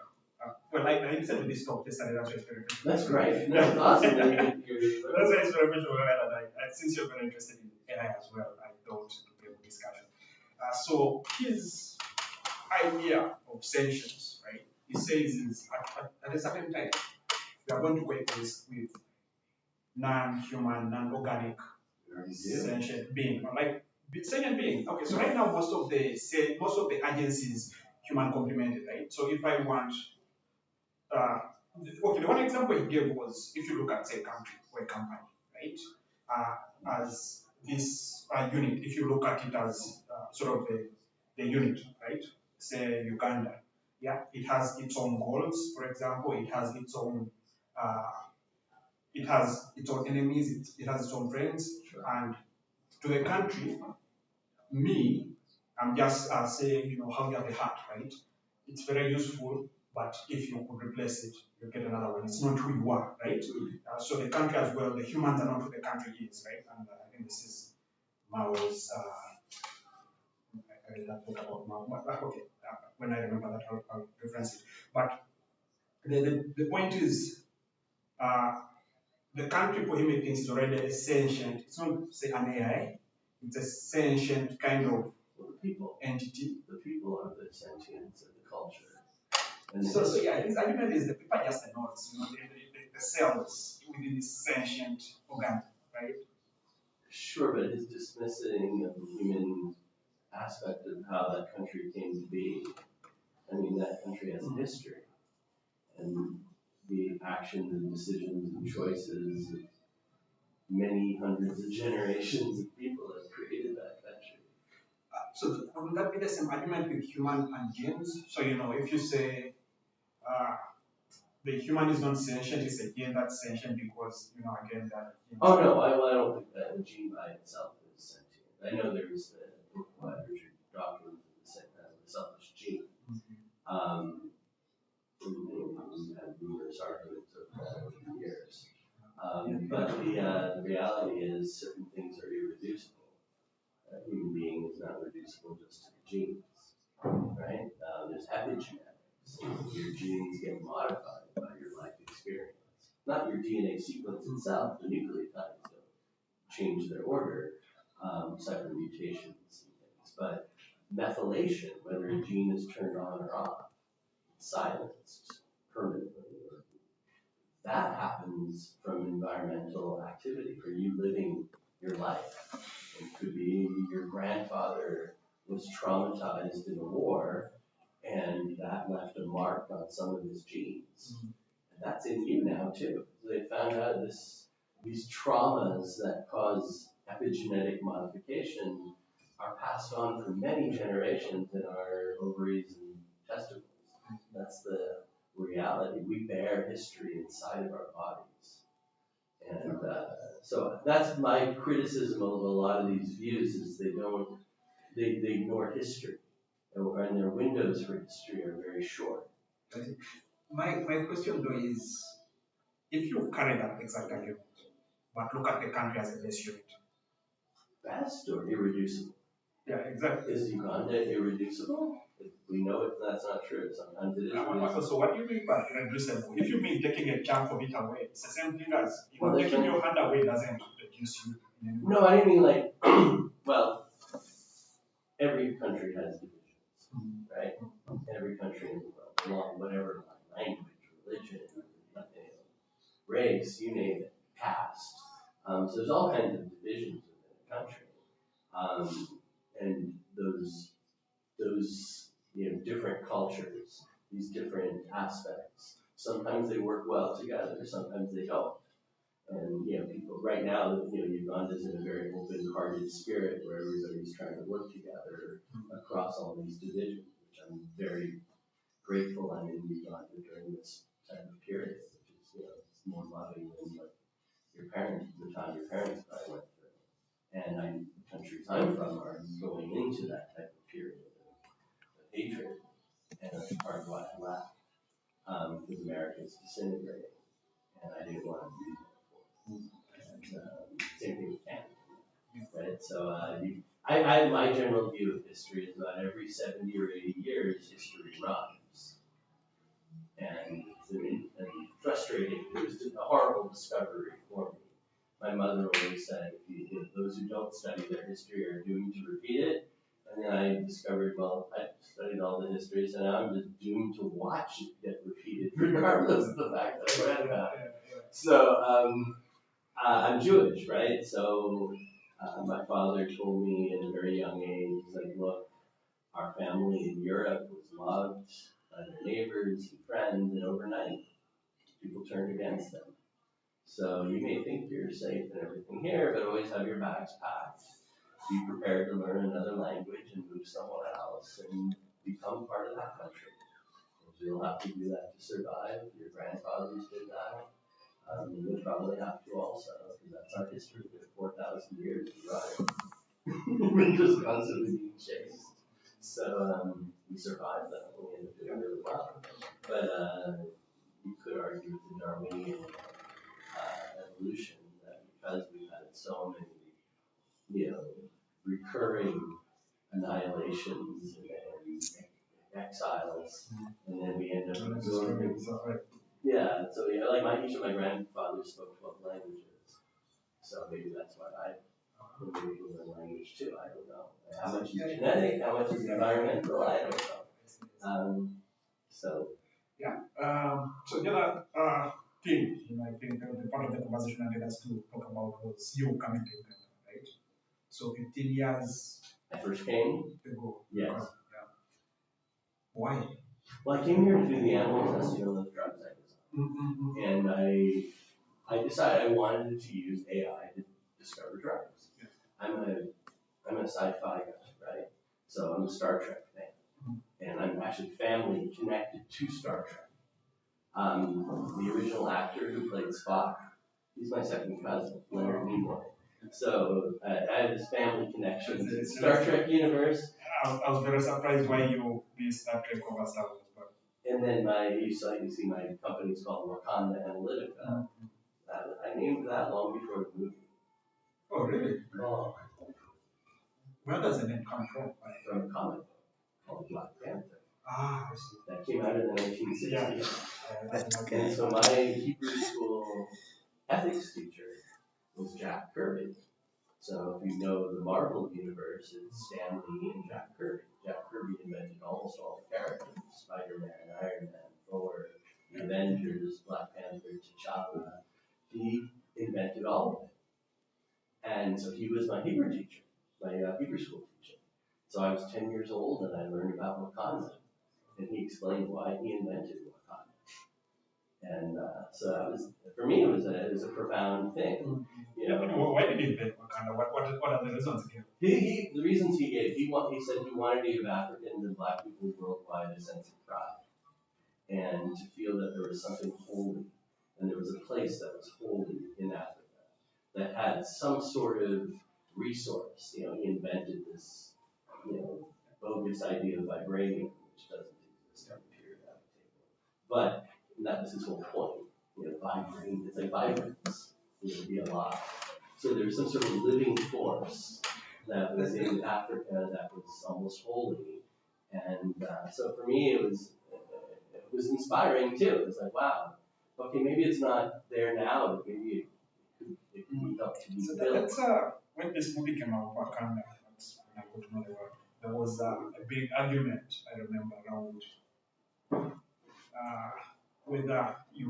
Well, I listened to this talk yesterday. That's experimental. That's great. That's awesome. That's an experimental, and since you're very interested in AI as well, I thought it would be a good discussion. So his idea of sentience, right? He says is at a certain time we are going to coexist with non-human, non-organic sentient being, like sentient being. Okay, so right now most of the agencies human complemented, right? So if I want okay, the one example he gave was if you look at, say, a country or a company, right? As this unit, if you look at it as sort of the unit, right? Say Uganda, it has its own goals. For example, it has its own enemies. It has its own friends, and to the country, I'm just saying, how you have a heart, right? It's very useful, but if you could replace it, you get another one. It's not who you are, right? So the country as well, the humans are not who the country is, right? And I think this is Mao's. I read that book about Mao, but okay, when I remember that, I'll reference it. But the point is, the country for him, he thinks is already a sentient. It's not, say, an AI. It's a sentient kind of entity. The people are the sentience of the culture. And so his argument is the people are just the nodes, the cells within this sentient organ, right? Sure, but his dismissing of the human aspect of how that country came to be. I mean, that country has a history, and the actions and decisions and choices of many hundreds of generations of people have created that country. So would that be the same argument with human and genes? So if you say the human is not sentient, it's a gene that's sentient because again that. Oh no, I don't think that a gene by itself is sentient. I know there's the doctrine of the selfish gene. We've had numerous arguments over that over the years. But the reality is certain things are irreducible. A human being is not reducible just to the genes, right? There's epigenetics. Your genes get modified by your life experience. Not your DNA sequence itself, the nucleotides don't change their order, aside from mutations and things. But methylation, whether a gene is turned on or off, silenced permanently, that happens from environmental activity, for you living your life. It could be your grandfather was traumatized in a war, and that left a mark on some of his genes. And that's in you now too. They found out these traumas that cause epigenetic modification are passed on for many generations in our ovaries and testicles. That's the reality. We bear history inside of our bodies. And so that's my criticism of a lot of these views, is they ignore history. And their windows for history are very short. My question though is, if you carry that exact argument, but look at the country as a base unit. Best or irreducible? Yeah, exactly. Is Uganda irreducible? We know that's not true. Sometimes it is. So what do you mean by irreducible? If you mean taking a chunk of it away, it's the same thing as taking your hand away doesn't reduce you. No, I didn't mean like, well, every country has divisions, right? Every country in the world, along whatever language, religion, race, you name it, caste. So there's all kinds of divisions within a country. And those different cultures, these different aspects, sometimes they work well together, sometimes they don't. And people right now, Uganda's in a very open-hearted spirit where everybody's trying to work together across all these divisions, which I'm very grateful I'm in Uganda during this type of period, which is it's more loving than what the time your parents probably went through. And the countries I'm from are going into that type of period of hatred, and that's part of why I left, because America's disintegrating, and I didn't want to be there for it. And same thing with Canada, right? So my general view of history is about every 70 or 80 years, history rhymes. And it's frustrating. It was a horrible discovery for me. My mother always said, those who don't study their history are doomed to repeat it. And then I discovered, I studied all the histories, and now I'm just doomed to watch it get repeated, regardless of the fact that I read about it. So I'm Jewish, right? So my father told me at a very young age, he's like, look, our family in Europe was loved by their neighbors and friends, and overnight, people turned against them. So you may think you're safe and everything here, but always have your bags packed. Be prepared to learn another language and move somewhere else and become part of that country. You'll have to do that to survive. Your grandfathers did that. You'll probably have to also, because that's our history for 4,000 years, right? We're just constantly being chased. So we survived that, and we ended up doing really well. But you could argue with the Darwinian evolution that because we've had so many, recurring annihilations and exiles, and then we end up absorbing. Yeah, so each of my grandfathers spoke 12 languages, so maybe that's why I maybe learn language too. I don't know. How much is genetic? How much is environmental? I don't know. So the other thing, I think the part of the conversation I wanted us to talk about was you coming to Uganda, right? So 15 years I first came. ago. Yes. Yeah. Why? Well, I came here to do the animal testing on the drugs I was on, and I decided I wanted to use AI to discover drugs. I'm a sci-fi guy, right? So I'm a Star Trek fan, and I'm actually family connected to Star Trek. The original actor who played Spock, he's my second cousin, Leonard Nimoy. So I have this family connection to the Star Trek universe. I was very surprised why you missed Star Trek over Star Wars. But... And then you see my company's called Wakanda Analytica. I named that long before the movie. Oh, really? Oh. Where does the name come from? From a comic book called Black Panther. Ah, I see. That came out in the 1960s. Yeah. And so my Hebrew school ethics teacher was Jack Kirby. So if you know the Marvel universe, it's Stan Lee and Jack Kirby. Jack Kirby invented almost all the characters: Spider-Man, Iron Man, Thor, the Avengers, Black Panther, T'Challa. He invented all of it. And so he was my Hebrew teacher, my Hebrew school teacher. So I was 10 years old and I learned about Wakanda. And he explained why he invented Wakanda. And so that was, for me, it was a profound thing. You know, why did he invent Wakanda? What are the reasons again? The reasons he gave, he said he wanted to give Africans and Black people worldwide a sense of pride. And to feel that there was something holy, and there was a place that was holy in Africa that had some sort of resource. You know, he invented this, bogus idea of vibranium, which doesn't exist on the periodic table. But that was his whole point. You know, vibranium, it's like vibrance. It would be alive. So there's some sort of living force that was in Africa that was almost holy. And so for me, it was inspiring too. It was like, wow, okay, maybe it's not there now, but maybe it could be up to be built. When this movie came out, Wakanda, that's when I got to know the word, there was a big argument, I remember, around whether we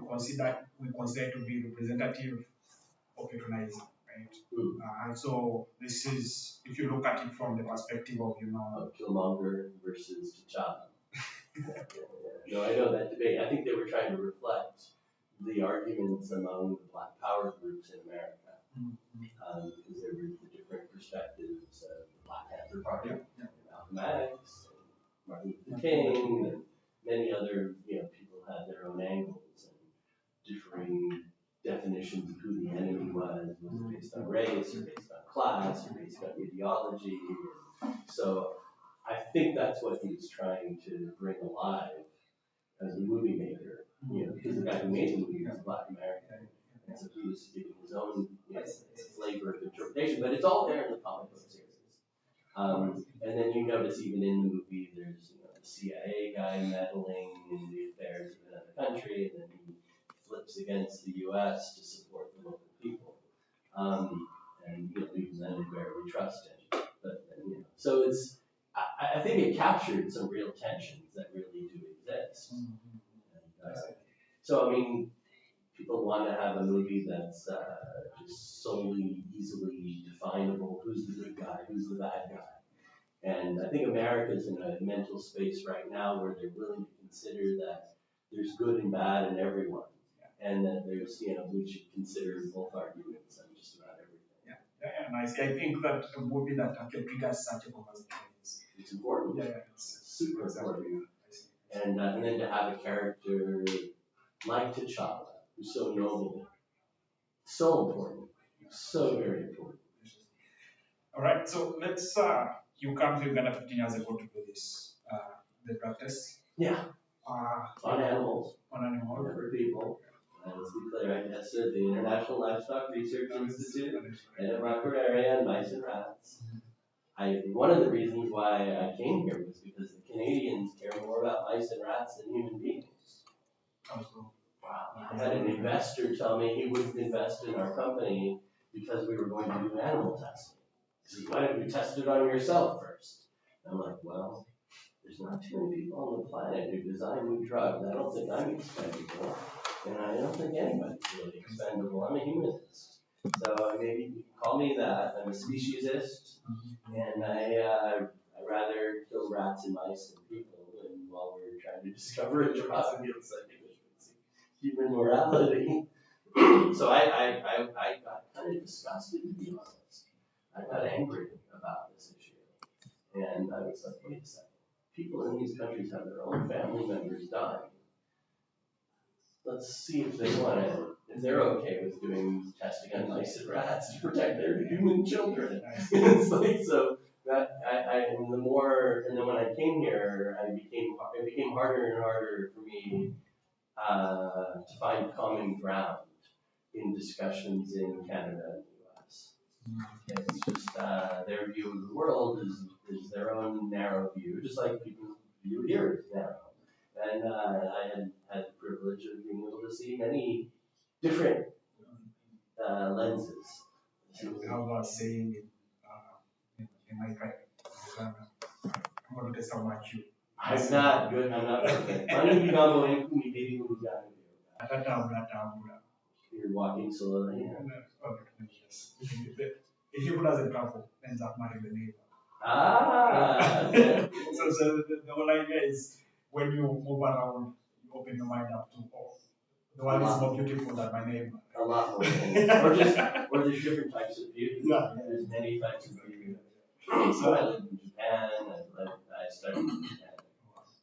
consider to be representative of colonizing, right? And so this is, if you look at it from the perspective of, of Killmonger versus T'Challa. No, I know that debate. I think they were trying to reflect the arguments among the Black Power groups in America, because there were the different perspectives of the Black Panther Party, Malcolm X, and Martin Luther King, and many other people had their own angles and differing definitions of who the enemy was it based on race, or based on class, or based on ideology. So I think that's what he was trying to bring alive as a movie maker, because the guy who made the movie was a Black American, and so he was giving his own flavor of interpretation. But it's all there in the comic book series. And then you notice even in the movie, there's the CIA guy meddling in the affairs of another country, and then he flips against the U.S. to support the local people, and leaves them where we trust him. But so it's. I think it captured some real tensions that really do exist. And, so, I mean, people want to have a movie that's just solely, easily definable. Who's the good guy? Who's the bad guy? And I think America's in a mental space right now where they're willing to consider that there's good and bad in everyone. And that there's, we should consider both arguments on just about everything. And I think that a movie that actually triggers such a conversation it's important. It's super important. And then to have a character like T'Challa, who's so noble, so important, so very important. All right, so let's, you come to Uganda 15 years ago to do this, the practice. Yeah. On animals. On animals. Never people. Let's be clear, I tested the International Livestock Research Institute in the Rockford area, mice and rats. One of the reasons why I came here was because the Canadians care more about mice and rats than human beings. Wow. I had an investor tell me he wouldn't invest in our company because we were going to do animal testing. He said, why don't you test it on yourself first? And I'm like, well, there's not too many people on the planet who design new drugs. I don't think I'm expendable. And I don't think anybody's really expendable. I'm a humanist. So maybe you can call me that. I'm a speciesist, and I rather kill rats and mice than people. And while we're trying to discover a drug, it's like human morality. So I got kind of disgusted, to be honest. I got angry about this issue, and I was like, wait a second. People in these countries have their own family members dying. Let's see if they want to, if they're okay with doing testing on mice and rats to protect their human children. It's like, so that and the more, and then when I came here, it became harder and harder for me to find common ground in discussions in Canada and the US. It's just their view of the world is their own narrow view, just like people's view here is narrow. And I had the privilege of being able to see many different lenses. How about saying in my private, I'm going to test how much you. I'm not good. I'm not perfect. You're walking slowly. Yes. If you doesn't travel, ends up marrying the neighbor. Yeah. So the whole idea is when you move around, you open your mind up to the world is more beautiful than my neighbor. A lot more. or there's different types of beauty. Yeah. There's many types of beauty. So I lived in Japan. I studied in Japan.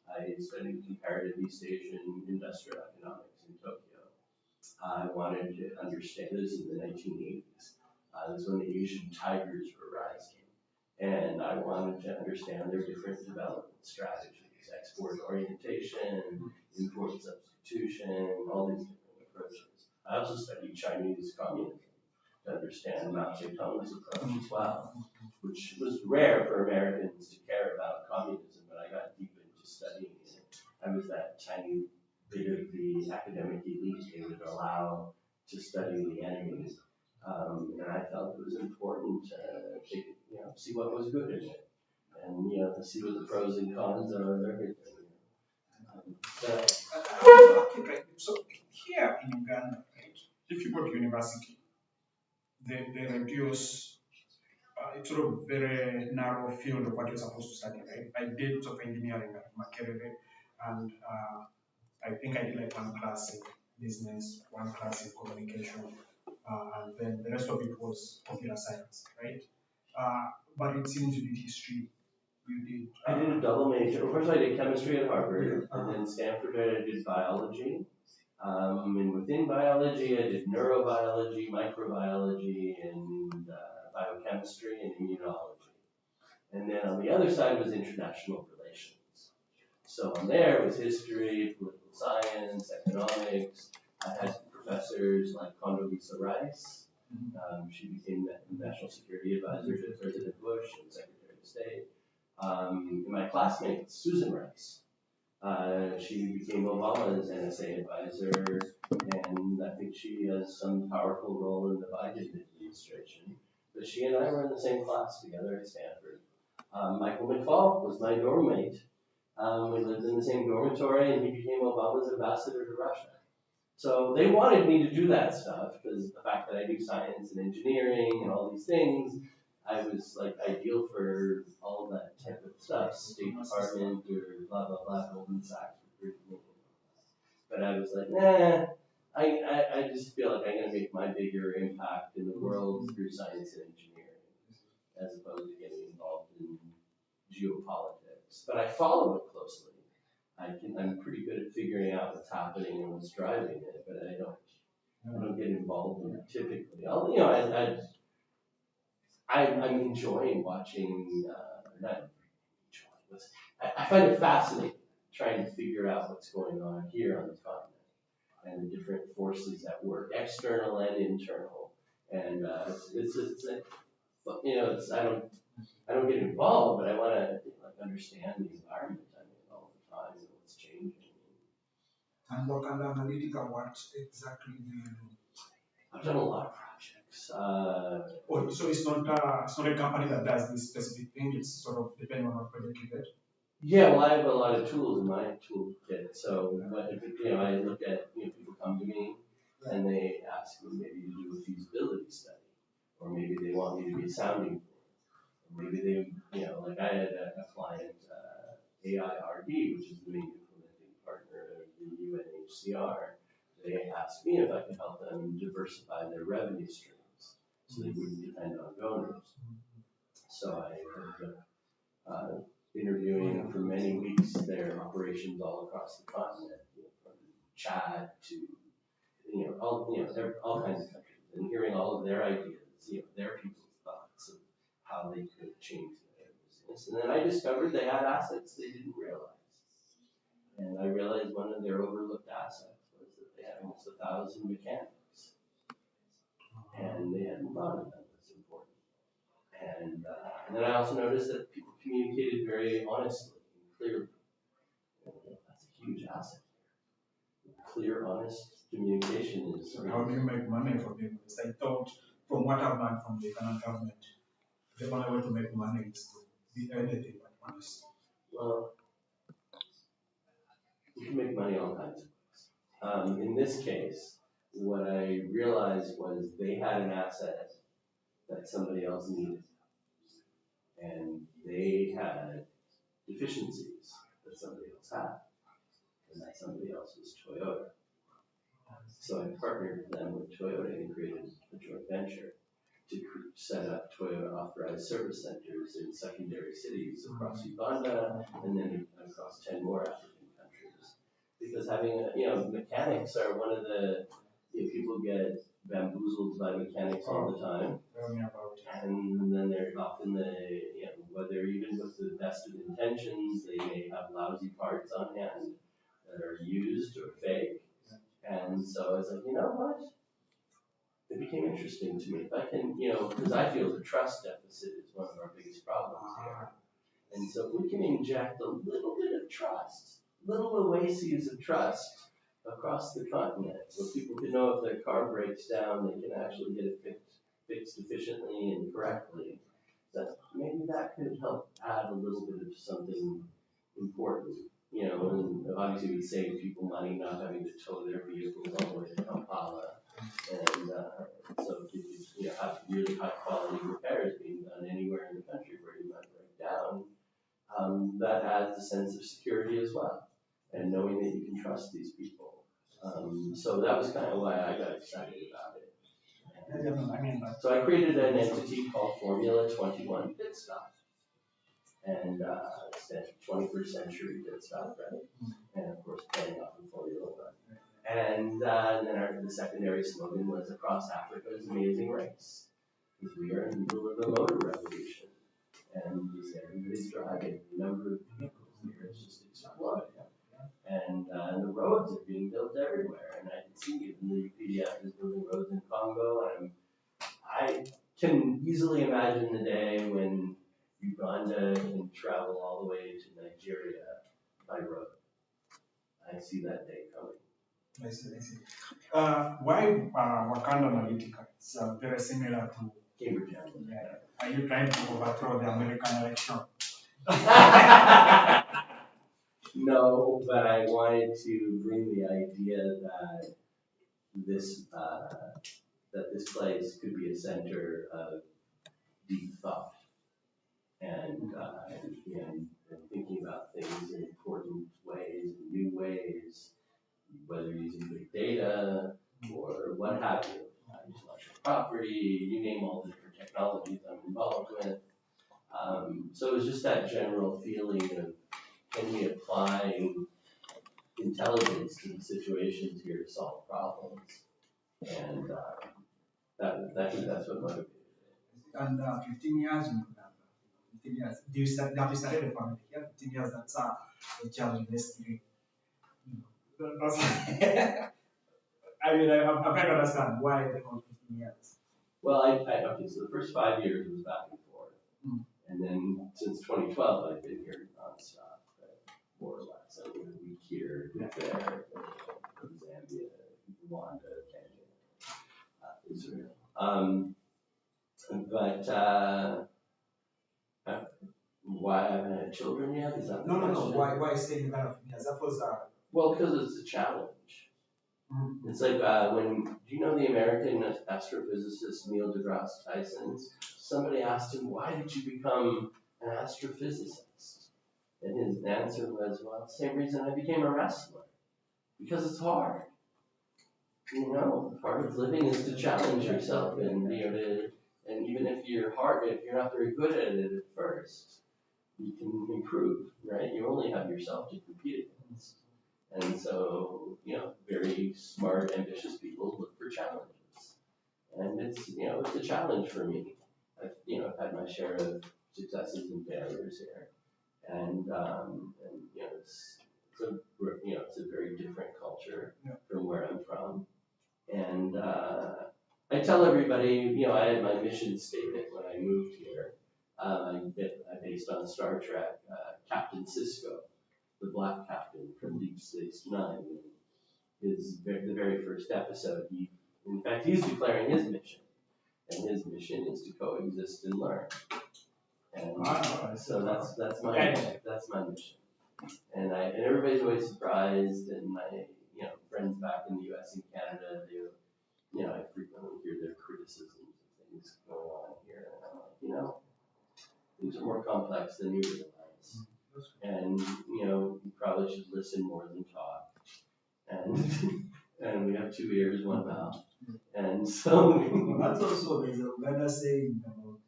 I studied comparative East Asian industrial economics in Tokyo. I wanted to understand this in the 1980s. This is when the Asian tigers were rising. And I wanted to understand their different development strategies, export orientation, import substitution, all these different approaches. I also studied Chinese communism to understand Mao Zedong's approach as well, which was rare for Americans to care about communism, but I got deep into studying it. I was that tiny bit of the academic elite they would allow to study the enemy. And I felt it was important to see what was good in it, and to see what the pros and cons are of everything. So here in Uganda, right, if you go to university, they reduce it's sort of very narrow field of what you're supposed to study, right? I did software engineering at Makerere, and I think I did like one class in business, one class in communication, and then the rest of it was computer science, right? But it seems you did history. You did. I did a double major. First, I did chemistry at Harvard, and then Stanford. I did biology. And within biology, I did neurobiology, microbiology, and biochemistry and immunology. And then on the other side was international relations. So on there was history, political science, economics. I had professors like Condoleezza Rice. She became the National Security Advisor to President Bush and Secretary of State. And my classmate, Susan Rice. She became Obama's NSA advisor, and I think she has some powerful role in the Biden administration. But she and I were in the same class together at Stanford. Michael McFaul was my dorm mate. We lived in the same dormitory, and he became Obama's ambassador to Russia. So they wanted me to do that stuff because the fact that I do science and engineering and all these things, I was like ideal for all of that type of stuff, State Department or blah, blah, blah, Goldman Sachs. But I was like, nah, I just feel like I'm going to make my bigger impact in the world through science and engineering, as opposed to getting involved in geopolitics. But I follow it closely. I'm pretty good at figuring out what's happening and what's driving it, but I don't get involved in it typically. I'm enjoying watching, I find it fascinating trying to figure out what's going on here on the continent and the different forces at work, external and internal. And I don't get involved, but I want to understand the environment all the time and what's changing. And Wakanda Analytica, what exactly do you do? I've done a lot of projects. So it's not a company that does this specific thing. It's sort of depending on what project you get. Yeah, well, I have a lot of tools in my toolkit. So, I look at people come to me and they ask me maybe to do a feasibility study, or maybe they want me to be a sounding board. Maybe they, like I had a client, AIRD, which is the main implementing partner of the UNHCR. They asked me if I could help them diversify their revenue streams so they wouldn't depend on donors. So I ended up interviewing for many weeks their operations all across the continent, from Chad to all kinds of countries, and hearing all of their ideas, their people's thoughts of how they could change their business. And then I discovered they had assets they didn't realize. And I realized one of their overlooked assets was that they had almost 1,000 mechanics. And they hadn't thought of them as important. And then I also noticed that people communicated very honestly and clearly. That's a huge asset. Clear, honest communication is. So how do you make money from this? I thought, from what I've learned from the Canadian government, the only way to make money is to be anything but honest. Well, you can make money all kinds of ways. In this case, what I realized was they had an asset that somebody else needed. And they had deficiencies that somebody else had. And that somebody else was Toyota. So I partnered with them with Toyota and created a joint venture to set up Toyota authorized service centers in secondary cities across Uganda and then across 10 more African countries. Because having mechanics are one of the, people get bamboozled by mechanics all the time. And then they're often whether even with the best of intentions, they may have lousy parts on hand that are used or fake. And so I was like, you know what? It became interesting to me. If I can, because I feel the trust deficit is one of our biggest problems here. And so if we can inject a little bit of trust, little oases of trust across the continent, so people can know if their car breaks down, they can actually get it fixed efficiently and correctly, that maybe that could help add a little bit of something important. And obviously it would save people money not having to tow their vehicles all the way to Kampala. And so if you have really high quality repairs being done anywhere in the country where you might break down, that adds a sense of security as well, and knowing that you can trust these people. So that was kind of why I got excited about it. So I created an entity called Formula 21 Pit Stop, and it stands for 21st Century Pit Stop, right? And of course, playing off of Formula 1. And then the secondary slogan was "Across Africa's Amazing Race," because we are in the middle of a motor revolution, and everybody's driving. The number of vehicles here is just exploding. And the roads are being built everywhere. And I can see even the PDF is building roads in Congo. And I can easily imagine the day when Uganda can travel all the way to Nigeria by road. I see that day coming. I see. Why Wakanda Analytica? It's very similar to Cambridge Analytica. Are you trying to overthrow the American election? No, but I wanted to bring the idea that this place could be a center of deep thought and thinking about things in important ways, new ways, whether using big data or what have you, intellectual property, you name all the different technologies I'm involved with. So it was just that general feeling of, can we apply intelligence to the situations here to solve problems? And that's what motivated it. And 15 years, 15 years. Do you start a family? Yeah, 15 years. That's a challenge in history. I mean, I'm trying to understand why the 15 years. Well, okay, so the first 5 years was back and forth. And then since 2012, I've been here nonstop, more or less. I mean, a week here, a week there, Zambia, Rwanda, Kenya, Israel. Why I haven't had children yet? Is that No. Why staying in Ghana? That was well, because it's a challenge. It's like do you know the American astrophysicist Neil deGrasse Tyson? Somebody asked him, why did you become an astrophysicist? And his answer was, well, the same reason I became a wrestler. Because it's hard. You know, part of living is to challenge yourself and be able to, and even if you're not very good at it at first, you can improve, right? You only have yourself to compete against. And so, you know, very smart, ambitious people look for challenges. And it's a challenge for me. I've had my share of successes and failures here. And it's a very different culture from where I'm from. And I tell everybody, I had my mission statement when I moved here. I based on Star Trek, Captain Sisko, the black captain from Deep Space Nine. The very first episode, he's declaring his mission, and his mission is to coexist and learn. And so that's my mission. And everybody's always surprised, and my friends back in the U.S. and Canada, I frequently hear their criticisms of things going on here, and I'm like, things are more complex than you realize, and you probably should listen more than talk, and we have 2 ears, 1 mouth, and so that's also there's another saying about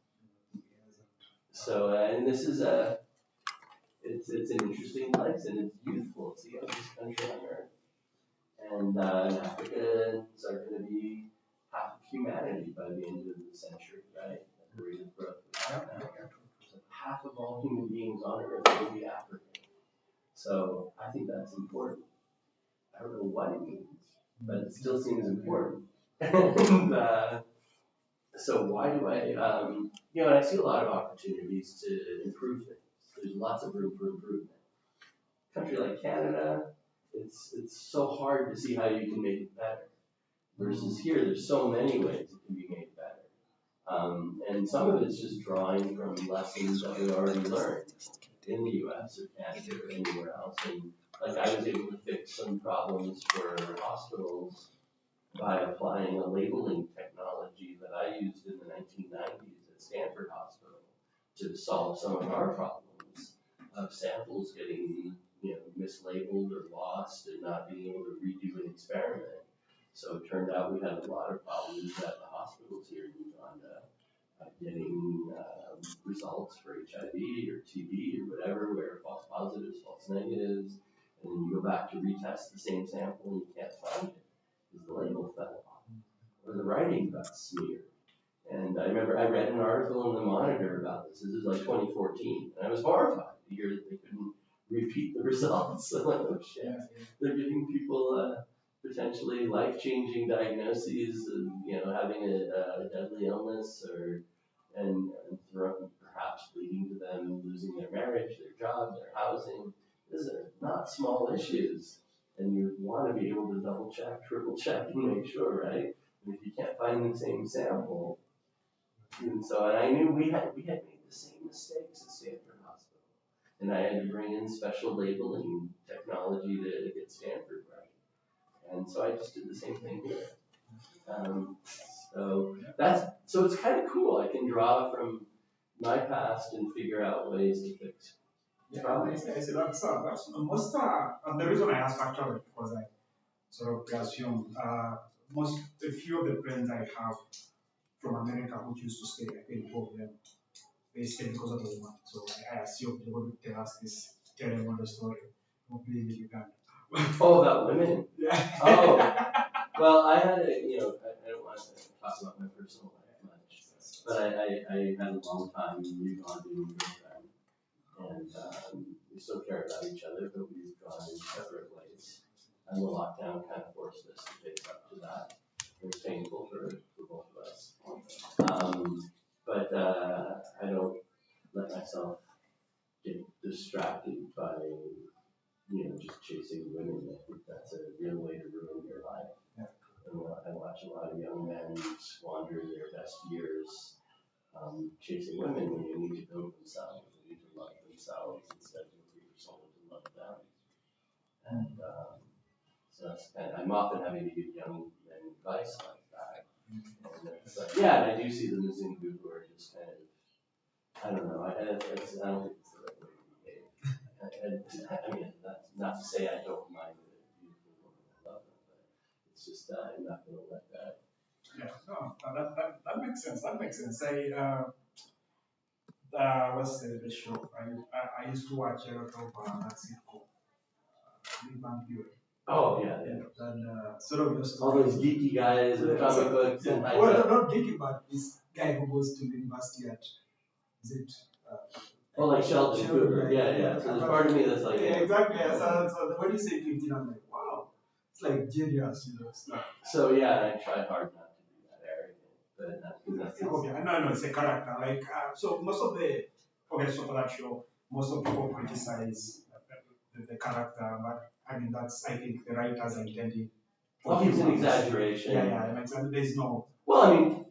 so and this is it's an interesting place, and it's youthful. It's the youngest country on earth. And Africans are going to be half of humanity by the end of the century, right? At the rate of growth we have now. So half of all human beings on earth will be African. So I think that's important. I don't know what it means, but it still seems important. And so why do and I see a lot of opportunities to improve things. There's lots of room for improvement. A country like Canada, it's so hard to see how you can make it better. Versus here, there's so many ways it can be made better. And some of it's just drawing from lessons that we already learned in the US or Canada or anywhere else. And like I was able to fix some problems for hospitals by applying a labeling technology that I used in the 1990s at Stanford Hospital to solve some of our problems of samples getting mislabeled or lost and not being able to redo an experiment. So it turned out we had a lot of problems at the hospitals here in Uganda getting results for HIV or TB or whatever, where false positives, false negatives, and then you go back to retest the same sample and you can't find it because the label fell off or the writing got smeared. And I remember I read an article in the Monitor about this. This is like 2014, and I was horrified to hear that they couldn't repeat the results. I'm like, oh shit, they're giving people potentially life-changing diagnoses of having a deadly illness and perhaps leading to them losing their marriage, their job, their housing. These are not small issues, and you want to be able to double check, triple check, and make sure, right? And if you can't find the same sample, and I knew we had made the same mistakes at Stanford Hospital, and I had to bring in special labeling technology to get Stanford right. And so I just did the same thing here. So it's kind of cool. I can draw from my past and figure out ways to fix problems. I see that's most and the reason I asked actually because I sort of assume a few of the friends I have from America who used to stay, I think both of them they stayed because of the woman. So I assume they would tell us this terrible story of being in Uganda. Oh, about women? Yeah. Oh, well, I had I don't want to talk about my personal life much, but I had a long time Ugandan girlfriend, and we still care about each other, but we've gone in separate ways. And the lockdown kind of forced us to face up to that. It was painful for both of us. But I don't let myself get distracted by just chasing women. I think that's a real way to ruin your life. Yeah. And I watch a lot of young men squander their best years chasing women when they need to build themselves. They need to love themselves instead of looking for someone to love them. And so So that's I'm often having to give young men advice like that. And it's like, yeah, and I do see them as in who are just kind of, I don't know, I don't think it's the right way to behave. I mean, that's not to say I don't mind the beautiful woman, I love them, but it's just I'm not going to let that. Yeah, no, that makes sense. That makes sense. What's the show? I used to watch a lot of that sitcom, Big Bang Theory. Oh, yeah, yeah. And sort of just all those geeky guys with comic books and well, not geeky, but this guy who goes to university at, is it? Oh, like Sheldon Cooper. Yeah. So there's part of me that's like, yeah, exactly. Yeah. So when you say 15, I'm like, wow, it's like genius, stuff. So yeah, I try hard not to be that arrogant, but that's okay. No, it's a character. Like, so most of so for that show, most of people criticize the character, but I mean, I think the writers are intending. Well, it's an exaggeration. Yeah, there's no. Well, I mean,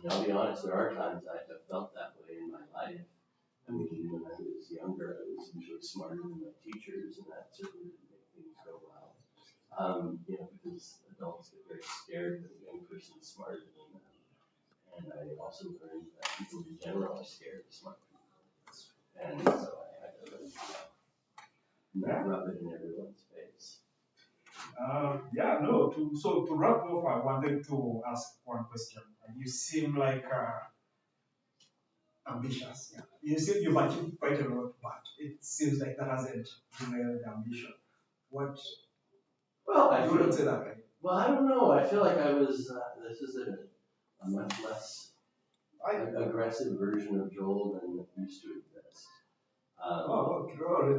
I'll be honest, there are times I have felt that way in my life. I mean, when I was younger, I was usually smarter than my teachers, and that certainly didn't make things go well. Because adults get very scared that a young person is smarter than them. And I also learned that people in general are scared of smart people. And so I had to learn not rub it in everyone's face. To wrap up, I wanted to ask one question. You seem like ambitious. Yeah. You seem you've achieved quite a lot, but it seems like that hasn't been the ambition. What? Well, I wouldn't say that, right? Well, I don't know. I feel like I was. This is a much less aggressive version of Joel than used to exist.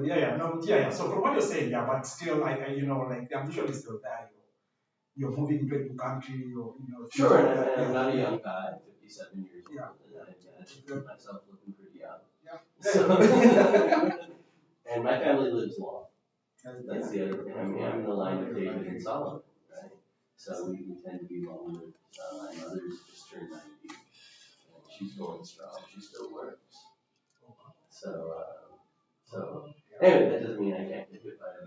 Yeah. So from what you're saying, yeah, but still, like the ambition is still there. You're moving to a new country, Sure, and I'm not a young guy, 57 years old, and I consider myself looking pretty young. Yeah. So, and my family lives long. That's the other thing. I mean, I'm in the line of David and Solomon, right? So we tend to be long lived. My mother's just turned 90, and she's going strong. She still works. So anyway, that doesn't mean I can't get hit by a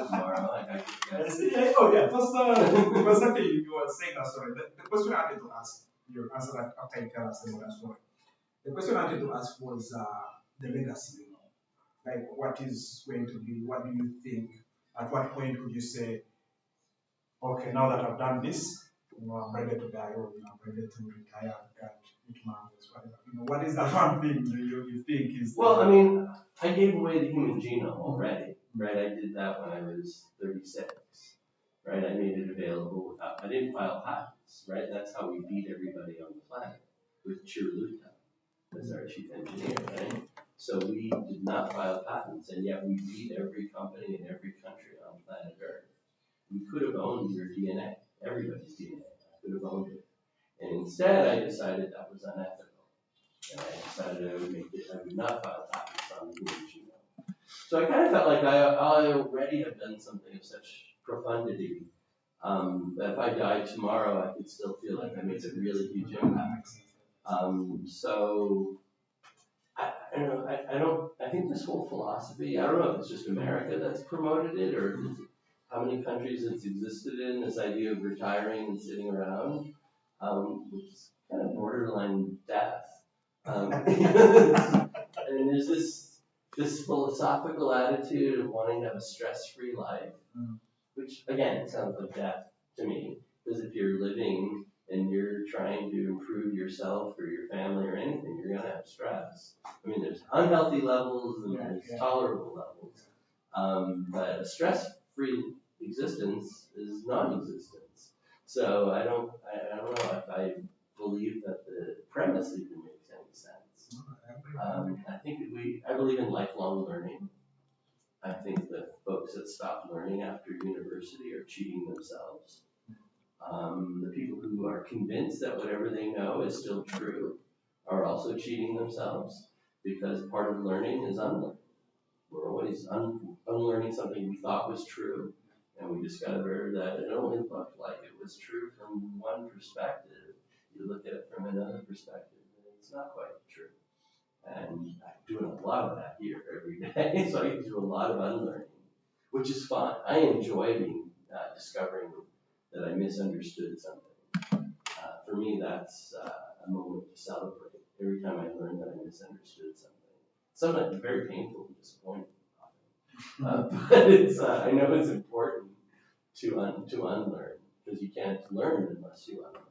tomorrow. It was something you were saying that story. The question I wanted to ask, you answer that after you tell us the story. The question I wanted to ask was the legacy. Like, what is going to be? What do you think? At what point would you say, okay, now that I've done this, I'm ready to die, or I'm ready to retire, whatever. What is that one thing you think is? Well, I mean, I gave away the human genome already, right? I did that when I was 36, right? I made it available I didn't file patents, right? That's how we beat everybody on the planet with Chirluta as our chief engineer, right? So we did not file patents, and yet we beat every company in every country on planet Earth. We could have owned your DNA, everybody's DNA. I could have owned it. And instead, I decided that was unethical. And I decided I would not file patents on the human genome. So I kind of felt like I already have done something of such profundity that if I died tomorrow, I could still feel like I made a really huge impact. So I think this whole philosophy, I don't know if it's just America that's promoted it or how many countries it's existed in, this idea of retiring and sitting around, which is kind of borderline death. And there's this philosophical attitude of wanting to have a stress-free life, which again sounds like death to me, because if you're living and you're trying to improve yourself or your family or anything, you're gonna have stress. I mean, there's unhealthy levels and there's tolerable levels, but a stress-free existence is non-existence. So I don't know if I believe that the premise even makes any sense. I believe in lifelong learning. I think that folks that stop learning after university are cheating themselves. The people who are convinced that whatever they know is still true are also cheating themselves, because part of learning is unlearning. We're always unlearning something we thought was true, and we discover that it only looked like it was true from one perspective. You look at it from another perspective, and it's not quite true. And I'm doing a lot of that here every day, so I do a lot of unlearning, which is fun. I enjoy being discovering that I misunderstood something. For me, that's a moment to celebrate. Every time I learn that I misunderstood something, sometimes very painful and disappointing. But it's I know it's important to unlearn, because you can't learn unless you unlearn.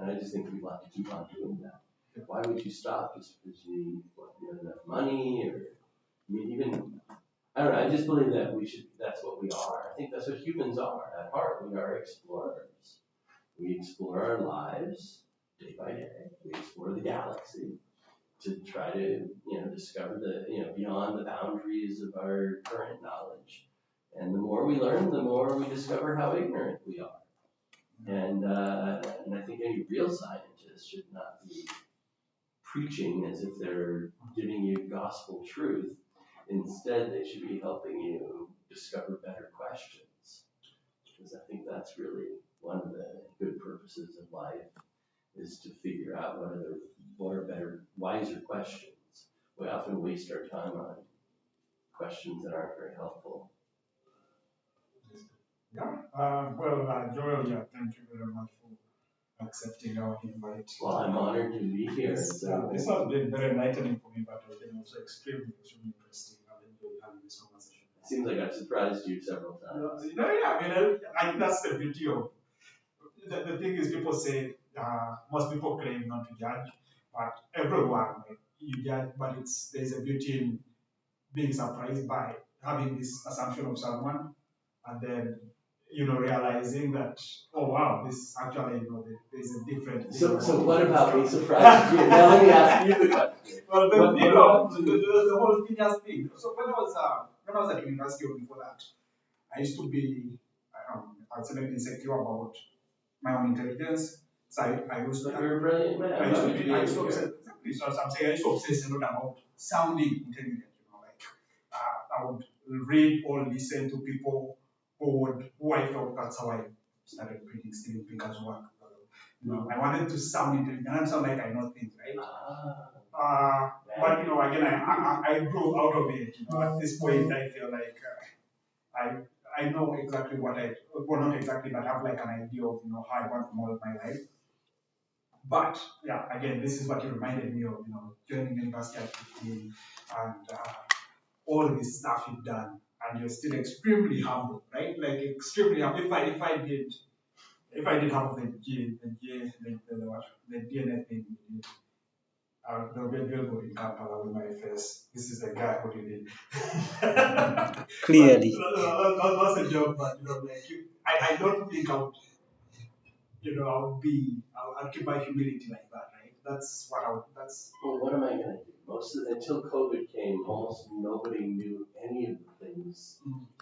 And I just think people have to keep on doing that. Why would you stop just because you have enough money, or I mean, even I don't know. I just believe that we should. That's what we are. I think that's what humans are at heart. We are explorers. We explore our lives day by day. We explore the galaxy to try to discover the beyond the boundaries of our current knowledge. And the more we learn, the more we discover how ignorant we are. And I think any real scientist should not be preaching as if they're giving you gospel truth. Instead, they should be helping you discover better questions. Because I think that's really one of the good purposes of life, is to figure out what are better, wiser questions. We often waste our time on questions that aren't very helpful. Joel, thank you very much for accepting our invite. Well, I'm honored to be here. This has been very enlightening for me, but also extremely interesting. I've enjoyed having this conversation. It seems like I've surprised you several times. I think that's the beauty of the thing is, people say most people claim not to judge, but everyone you judge, but there's a beauty in being surprised by having this assumption of someone, and then realizing that, oh wow, this actually there's a different. So what about being surprised? Now let me ask you the question. Well, the whole thing has been. So when I was at university or before that, I used to be absolutely insecure about my own intelligence. So I used to. You're a brilliant man. I used to obsess. So I'm saying I used to obsess a lot about sounding intelligent. I would read or listen to people who I felt that's how I started reading Steven Pinker's work. I wanted to sound intelligent and sound like I know things, right? But again, I grew out of it. At this point, I feel like I know exactly well, not exactly, but have like an idea of how I want to mold my life. But yeah, again, this is what it reminded me of joining university at 15 and all this stuff you've done, and you're still extremely humble, right? Like extremely humble. If I did have the DNA thing, there would be a billboard in Kampala with my face. This is the guy who did it. Clearly. That's a joke, but I don't think I would. I'll keep my humility like that, right? That's what Well, what am I going to do? Until COVID came, almost nobody knew any of the things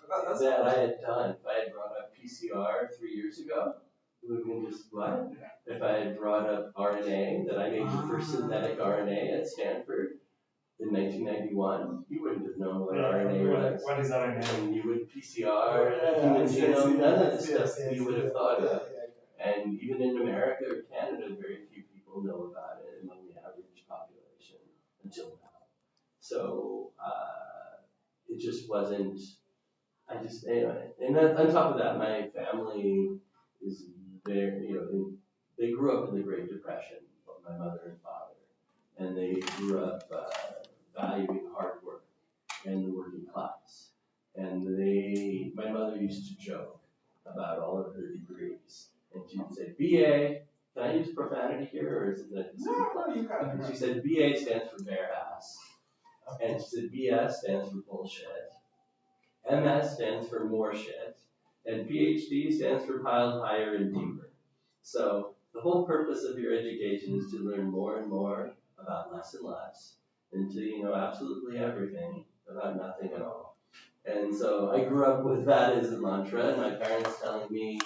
that I had done. If I had brought up PCR 3 years ago, it would have been just what? If I had brought up RNA, that I made the first synthetic RNA at Stanford in 1991, you wouldn't have known what RNA was. What is RNA? And you would PCR, human genome, none of the stuff that you would have thought of. And even in America or Canada, very few people know about it among the average population until now. So it just wasn't. Anyway. And on top of that, my family is very, they grew up in the Great Depression, my mother and father, and they grew up valuing hard work and the working class. And my mother used to joke about all of her degrees. And she would say, BA, can I use profanity here, or is it that? No, you can. She said, BA stands for bare ass. And she said, BS stands for bullshit. MS stands for more shit. And PhD stands for piled higher and deeper. So the whole purpose of your education is to learn more and more about less and less, and to know absolutely everything about nothing at all. And so I grew up with that as a mantra, and my parents telling me,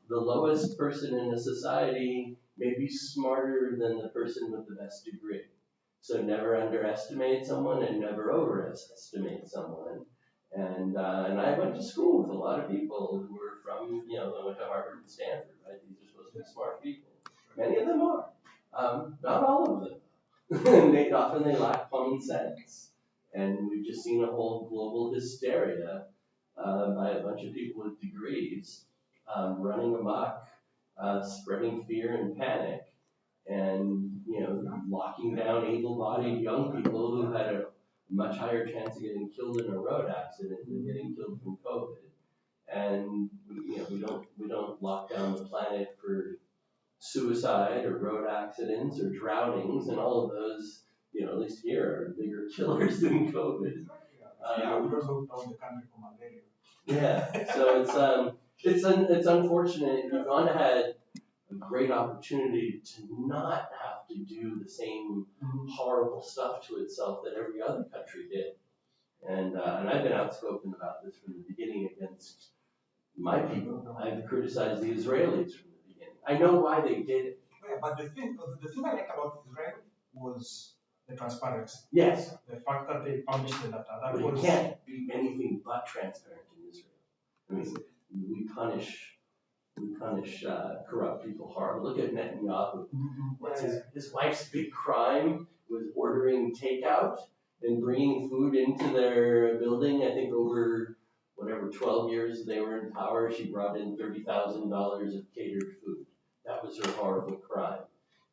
the lowest person in a society may be smarter than the person with the best degree. So never underestimate someone and never overestimate someone. And I went to school with a lot of people who were from, I went to Harvard and Stanford, right? These are supposed to be smart people. Many of them are. Not all of them. Often they lack common sense. And we've just seen a whole global hysteria by a bunch of people with degrees, running amok, spreading fear and panic, and locking down able-bodied young people who had a much higher chance of getting killed in a road accident than getting killed from COVID. And we don't lock down the planet for suicide or road accidents or drownings, and all of those, at least here, are bigger killers than COVID. We don't look down the country for malaria. Yeah, so it's unfortunate. Uganda had a great opportunity to not have to do the same horrible stuff to itself that every other country did. And I've been outspoken about this from the beginning against my people. I've criticized the Israelis from the beginning. I know why they did it. Yeah, but the thing I like about Israel was the transparency. Yes. The fact that they published the data. But it can't be anything but transparent in Israel. I mean, we punish corrupt people hard. Look at Netanyahu. What's his wife's big crime was ordering takeout and bringing food into their building. I think over 12 years they were in power, she brought in $30,000 of catered food. That was her horrible crime.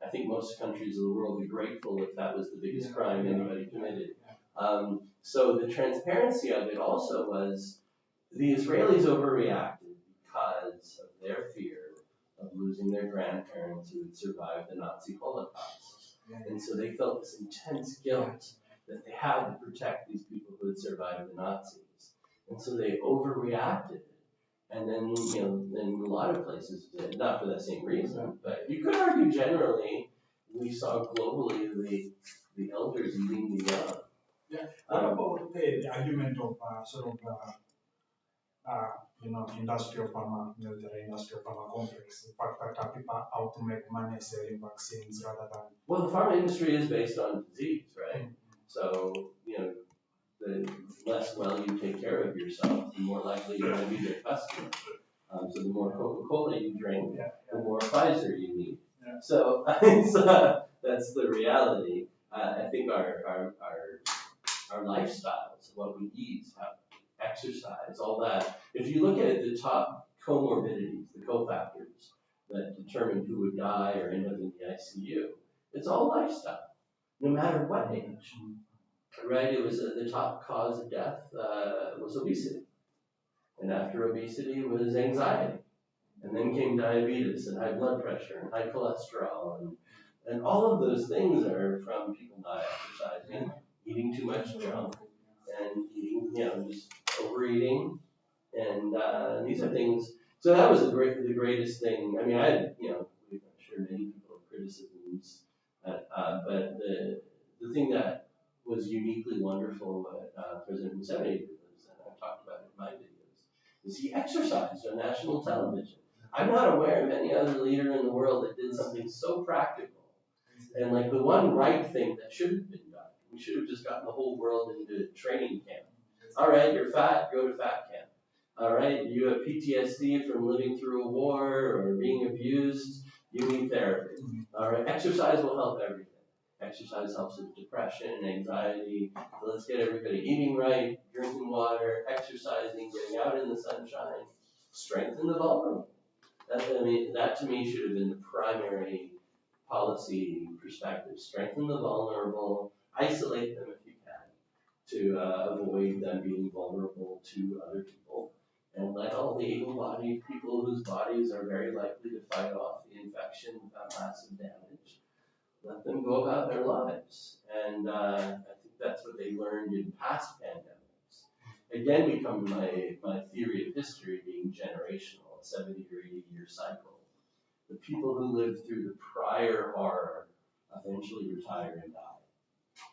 I think most countries of the world would be grateful if that was the biggest crime anybody committed. So the transparency of it also was the Israelis overreacted because of their fear of losing their grandparents who had survived the Nazi Holocaust. And so they felt this intense guilt that they had to protect these people who had survived the Nazis. And so they overreacted. And then, in a lot of places, not for that same reason, but you could argue generally, we saw globally the elders eating the young. Yeah. What about the argument of industrial pharma, military industrial pharma complex, the fact that people are out to make money selling vaccines rather than... Well, the pharma industry is based on disease, right? So, the less well you take care of yourself, the more likely you're going to be their customer. So the more Coca-Cola you drink, the more Pfizer you need. Yeah. So that's the reality. I think our lifestyles, what we eat, how exercise, all that. If you look at the top comorbidities, the cofactors that determine who would die or end up in the ICU, it's all lifestyle, no matter what age. Right? It was the top cause of death was obesity, and after obesity was anxiety, and then came diabetes and high blood pressure and high cholesterol, and all of those things are from people not exercising, eating too much junk, and eating, just overeating, and these are things. So that was the greatest thing. I mean, I'm sure many people have criticisms, but the thing that was uniquely wonderful what President Museveni did was, and I've talked about it in my videos, is he exercised on national television. I'm not aware of any other leader in the world that did something so practical and like the one right thing that should have been done. We should have just gotten the whole world into training camp. All right, you're fat, go to fat camp. All right, you have PTSD from living through a war or being abused, you need therapy. All right, exercise will help everything. Exercise helps with depression and anxiety. So let's get everybody eating right, drinking water, exercising, getting out in the sunshine, strengthen the vulnerable. That to me should have been the primary policy perspective. Strengthen the vulnerable, isolate them if you can, to avoid them being vulnerable to other people, and let all the able-bodied people whose bodies are very likely to fight off the infection without massive damage, let them go about their lives. And I think that's what they learned in past pandemics. Again, we come to my theory of history being generational, a 70 or 80 year cycle. The people who lived through the prior horror eventually retire and die.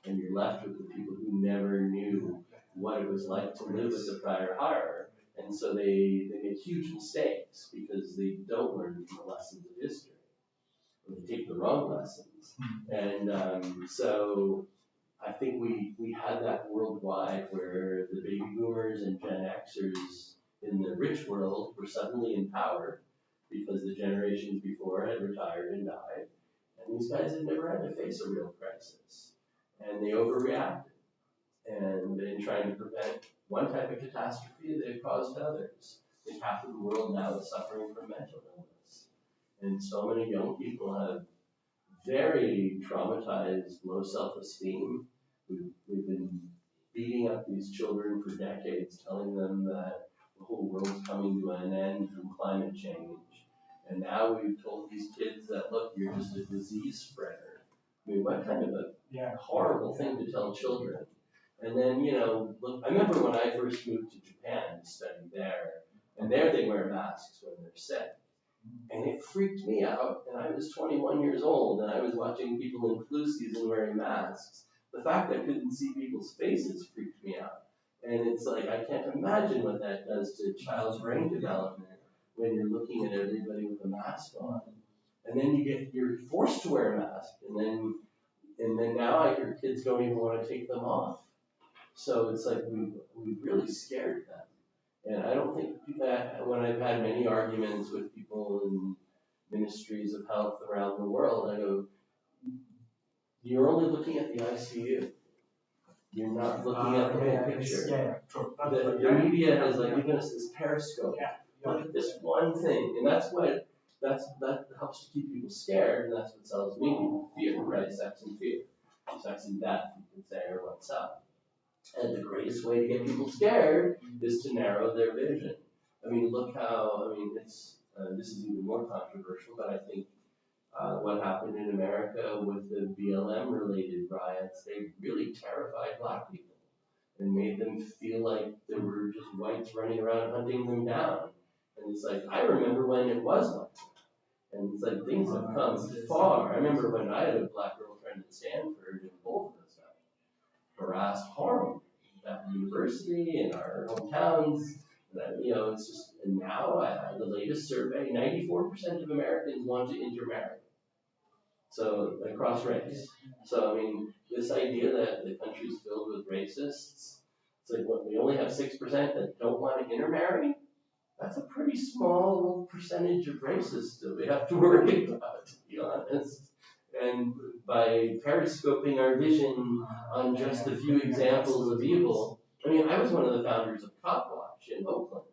And you're left with the people who never knew what it was like to live with the prior horror. And so they make huge mistakes because they don't learn from the lessons of history. Or they take the wrong lessons. And so I think we had that worldwide where the baby boomers and Gen Xers in the rich world were suddenly empowered because the generations before had retired and died. And these guys had never had to face a real crisis. And they overreacted. And in trying to prevent one type of catastrophe they've caused to others. Like half of the world now is suffering from mental illness. And so many young people have very traumatized, low self-esteem. We've been beating up these children for decades, telling them that the whole world's coming to an end from climate change. And now we've told these kids that, look, you're just a disease spreader. I mean, what kind of a horrible thing to tell children? And then, look, I remember when I first moved to Japan to study there, and there they wear masks when they're sick. And it freaked me out, and I was 21 years old, and I was watching people in flu season wearing masks. The fact that I couldn't see people's faces freaked me out. And it's like, I can't imagine what that does to a child's brain development when you're looking at everybody with a mask on. And then you're forced to wear a mask, and then now I hear kids don't even want to take them off. So it's like we really scared them. And I don't think that when I've had many arguments with people in ministries of health around the world, I go, you're only looking at the ICU. You're not looking at the whole picture. The media has given us this periscope. Look at this one thing, and that helps to keep people scared, and that's what sells media, fear, right? Sex and fear, sex and death, you can say, or what's up. And the greatest way to get people scared is to narrow their vision. I mean, look how, it's this is even more controversial, but I think what happened in America with the BLM-related riots, they really terrified Black people and made them feel like there were just whites running around hunting them down. And it's like, I remember when it was like that. And it's like, things have come far. I remember when I had a Black girlfriend at Stanford, and both of us got harassed horribly at the university, in our hometowns. It's just, and now the latest survey, 94% of Americans want to intermarry. So, across race. So, this idea that the country's filled with racists, it's like, what, we only have 6% that don't want to intermarry? That's a pretty small percentage of racists that we have to worry about, to be honest. And by periscoping our vision on just a few examples of evil, I was one of the founders of Cop Watch in Oakland.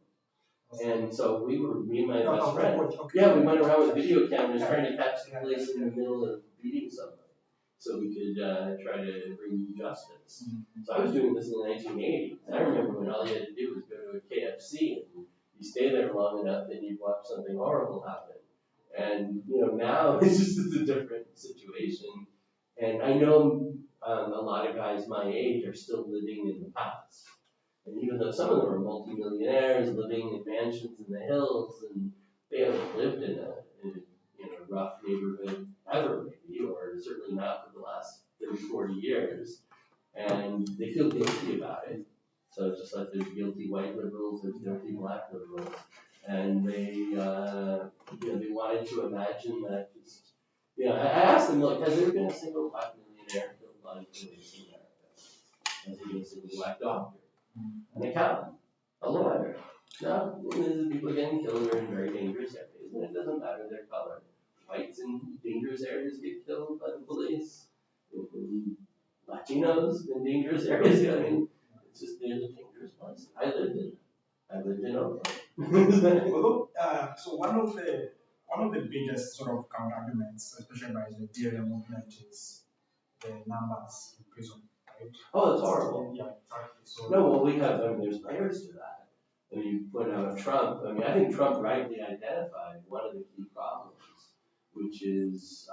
And so me and my best friend, we went around with video cameras trying to catch the police in the middle of beating somebody so we could try to bring justice. So I was doing this in the 1980s. I remember when all you had to do was go to a KFC and you stay there long enough and you watch something horrible happen. And, now it's just a different situation. And I know a lot of guys my age are still living in the past. And even though some of them are multimillionaires living in mansions in the hills, and they haven't lived in a rough neighborhood ever, maybe, or certainly not for the last 30, 40 years, and they feel guilty about it. So it's just like there's guilty white liberals, there's guilty Black liberals, and they wanted to imagine that. Just, I asked them, look, has there been a single Black millionaire killed by police in America? Has there been a single Black doctor? An accountant, a lawyer? No, there's people getting killed are in very dangerous areas, and it doesn't matter their color. Whites in dangerous areas get killed by the police. Latinos in dangerous areas, it's just they're a dangerous place. I lived in Oakland. So one of the biggest sort of counter arguments, especially by the BLM movement, is the numbers in prison, right? Oh, it's horrible. Yeah, exactly. So no, well, we have. There's layers to that. You put out Trump. I think Trump rightly identified one of the key problems, which is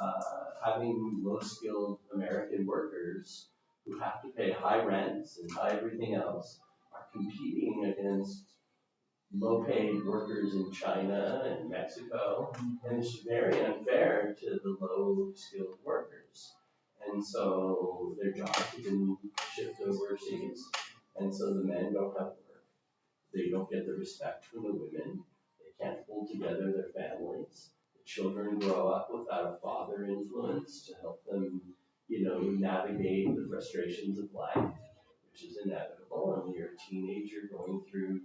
having low-skilled American workers who have to pay high rents and high everything else are competing against low-paid workers in China and Mexico, and it's very unfair to the low-skilled workers. And so their jobs have been shifted overseas, and so the men don't have work. They don't get the respect from the women. They can't hold together their families. The children grow up without a father influence to help them, navigate the frustrations of life, which is inevitable. And when you're a teenager going through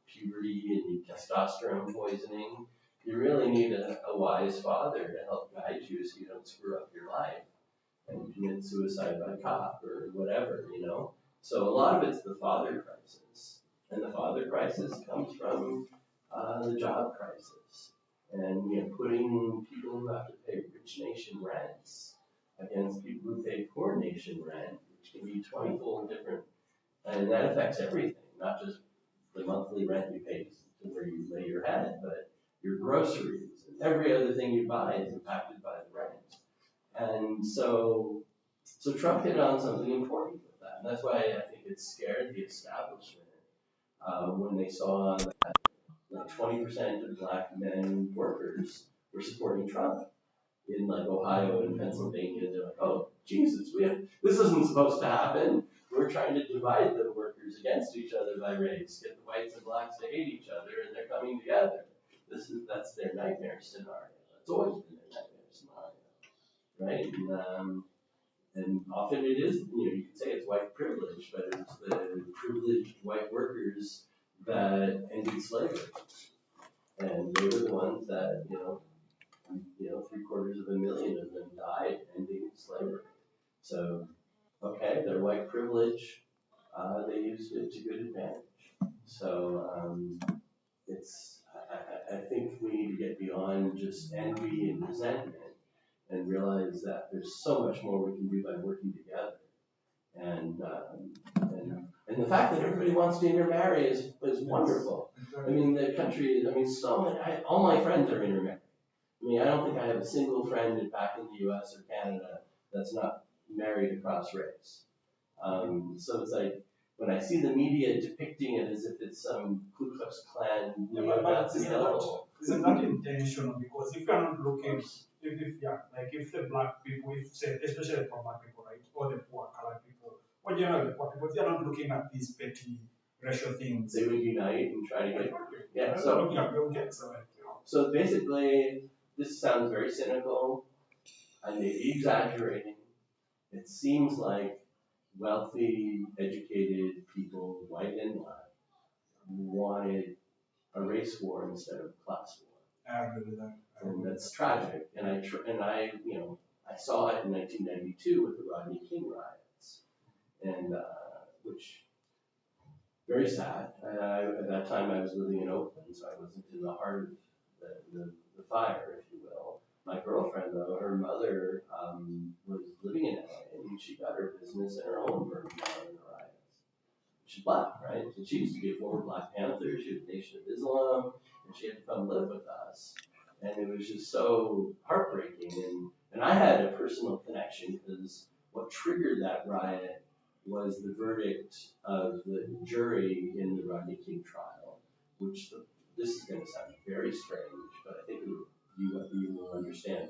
puberty and testosterone poisoning, you really need a wise father to help guide you so you don't screw up your life and commit suicide by cop or whatever, So a lot of it's the father crisis. And the father crisis comes from the job crisis. And putting people who have to pay rich nation rents against people who pay poor nation rent, which can be 20-fold different. And that affects everything, not just the monthly rent you pay to where you lay your head, but your groceries and every other thing you buy is impacted by the rent. And so Trump hit on something important with that. And that's why I think it scared the establishment when they saw that like 20% of black men workers were supporting Trump in like Ohio and Pennsylvania. They're like, oh, Jesus, this isn't supposed to happen. We're trying to divide the workers against each other by race, get the whites and blacks to hate each other, and they're coming together. That's their nightmare scenario. It's always been their nightmare scenario, right? And often it is, you could say it's white privilege, but it's the privileged white workers that ended slavery. And they were the ones that, 750,000 of them died ending slavery. So, okay, their white privilege, they used it to good advantage. So, I think we need to get beyond just envy and resentment and realize that there's so much more we can do by working together. And the fact that everybody wants to intermarry is wonderful. I mean, the country, all my friends are intermarried. I mean, I don't think I have a single friend back in the U.S. or Canada that's not married across race. So it's like, when I see the media depicting it as if it's some Ku Klux Klan neo-Nazi level. Isn't that intentional? Because if you're not looking, if the black people, especially for black people, right, or the poor colored people, or generally the poor people, they're not looking at these petty racial things. They would unite and try to get, yeah. So looking at Bill Gates, So basically, this sounds very cynical. I may be exaggerating. It seems like wealthy, educated people, white and black, wanted a race war instead of a class war. I agree with that. And that's tragic. And I saw it in 1992 with the Rodney King riots, and which very sad. At that time, I was living in Oakland, so I wasn't in the heart of the fire, if you will. My girlfriend, though, her mother was living in LA, and she got her business and her home burned down in the riots. She's black, right? So she used to be a former Black Panther. She was Nation of Islam, and she had to come live with us. And it was just so heartbreaking. And I had a personal connection because what triggered that riot was the verdict of the jury in the Rodney King trial, which this is going to sound very strange, but I think you will understand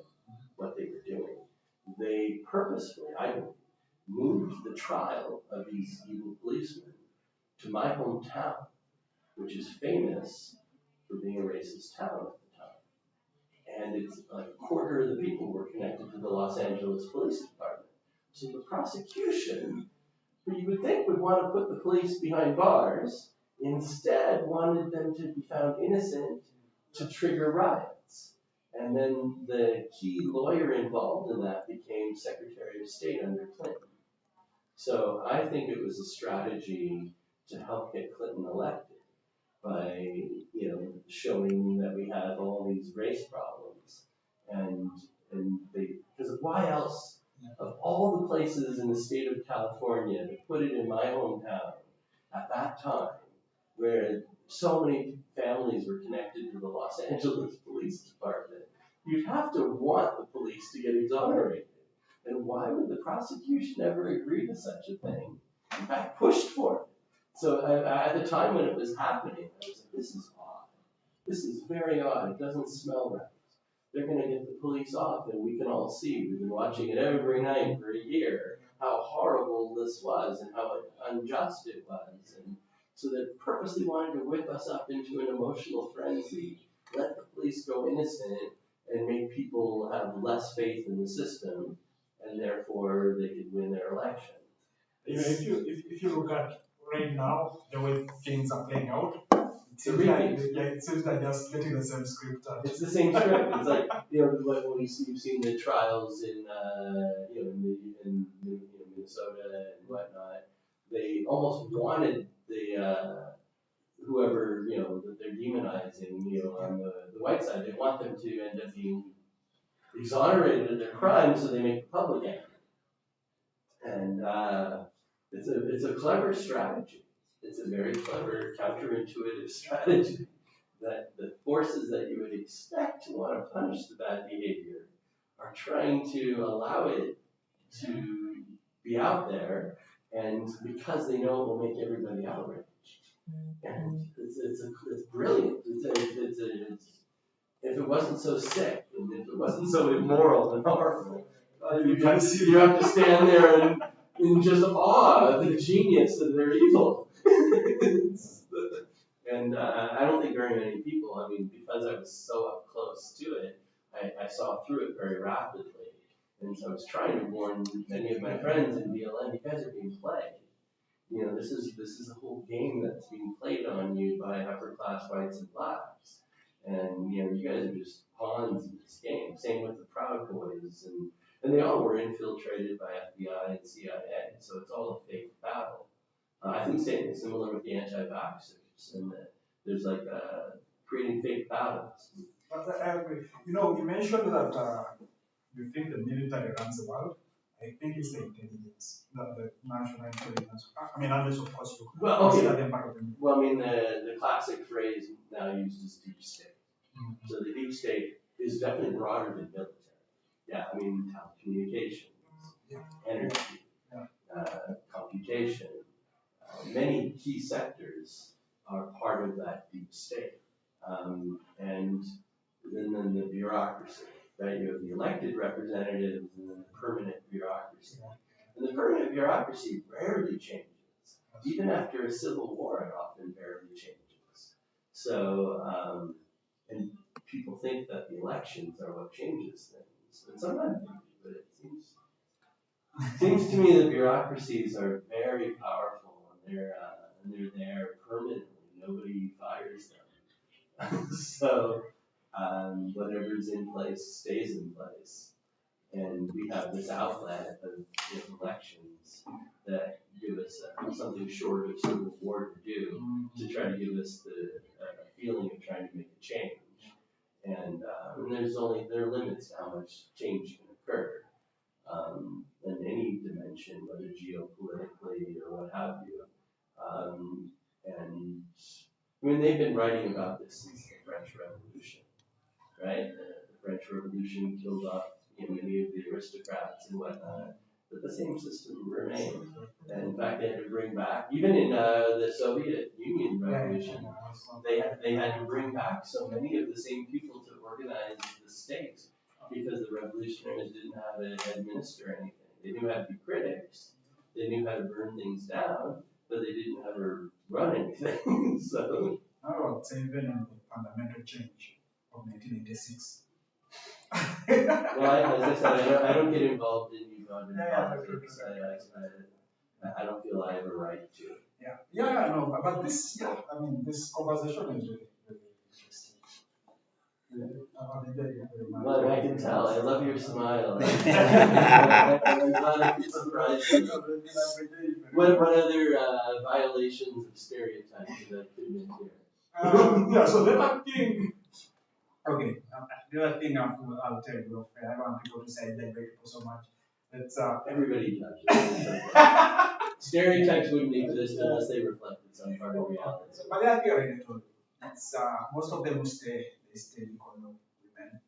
what they were doing. They purposefully, I believe, moved the trial of these evil policemen to my hometown, which is famous for being a racist town at the time. And it's like a quarter of the people were connected to the Los Angeles Police Department. So the prosecution, who you would think would want to put the police behind bars, instead wanted them to be found innocent to trigger riots. And then the key lawyer involved in that became Secretary of State under Clinton. So I think it was a strategy to help get Clinton elected by, showing that we had all these race problems. And because why else, of all the places in the state of California, to put it in my hometown at that time, where so many families were connected to the Los Angeles Police Department, you'd have to want the police to get exonerated. And why would the prosecution ever agree to such a thing? In fact, pushed for it. So at the time when it was happening, I was like, this is odd. This is very odd. It doesn't smell right. They're going to get the police off, and we can all see. We've been watching it every night for a year, how horrible this was and how unjust it was. And so they purposely wanted to whip us up into an emotional frenzy, let the police go innocent, and make people have less faith in the system, and therefore they could win their election. If you look at right now, the way things are playing out, it seems like just getting the same script. It's the same script. It's like, when you've seen the trials in Minnesota and whatnot, they almost wanted the whoever, that they're demonizing, on the white side. They want them to end up being exonerated of their crimes, so they make the public angry. And it's a clever strategy. It's a very clever, counterintuitive strategy that the forces that you would expect to want to punish the bad behavior are trying to allow it to be out there, and because they know it will make everybody outraged. And it's brilliant. If it wasn't so sick, and if it wasn't so immoral and horrible, you have to stand there and in just awe of the genius of their evil. And I don't think very many people, because I was so up close to it, I saw through it very rapidly. And so I was trying to warn many of my friends in BLM, you guys are being played. This is a whole game that's being played on you by upper class whites and blacks. And you guys are just pawns in this game. Same with the Proud Boys, and they all were infiltrated by FBI and CIA. So it's all a fake battle. I think similar with the anti-vaxxers, and there's creating fake battles. But I agree. You mentioned that you think the military runs the world. I think it's the intelligence, the national intelligence. Unless of course you consider them part of the military. Well, the classic phrase now used is deep state. Mm-hmm. So the deep state is definitely broader than military. Yeah, telecommunications, energy, computation. Many key sectors are part of that deep state. And then the bureaucracy, right? You have the elected representatives and then the permanent bureaucracy. And the permanent bureaucracy rarely changes. Even after a civil war, it often barely changes. So, and people think that the elections are what changes things. And sometimes they do, but it seems to me that bureaucracies are very powerful, and they're there permanently. Nobody fires them. So whatever's in place stays in place. And we have this outlet of elections that give us something short of civil war to do to try to give us the feeling of trying to make a change. And there are limits to how much change can occur in any dimension, whether geopolitically or what have you. They've been writing about this since the French Revolution, right? The French Revolution killed off many of the aristocrats and whatnot, but the same system remained. And in fact, they had to bring back, even in the Soviet Union Revolution, they had to bring back so many of the same people to organize the state because the revolutionaries didn't know how to administer anything. They knew how to be critics, they knew how to burn things down, but they didn't ever run anything. So, I would say even in the fundamental change of 1986. Well, as I said, I don't get involved in Ugandan politics. I don't feel I have a right to. No, but this, this conversation is really, really interesting. Well, I can tell. I love your smile. I'm glad I could surprise you. What other violations of stereotypes did I commit here? So the other thing. Okay, the other thing I'll tell you, I don't want people to say they break people so much. It's everybody judges. Stereotypes wouldn't exist unless they reflected some part of reality. But they are theoretical. It's most of them will stay because of women.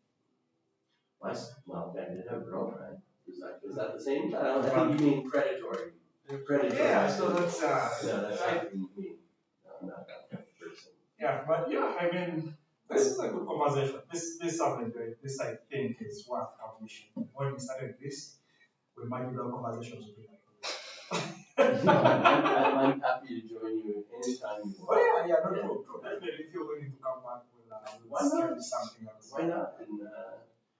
Well, I did have a girlfriend. Is that the same? I think you mean predatory. Predatory. Yeah, so that's that's not me. No, I'm not that kind of person. Yeah, but this is a good conversation. This something great. This I think is worth publishing. When we started this, we might do conversations with I'm happy to join you anytime you want. Oh yeah, no. If you're willing to come back, we'll something else. Why not?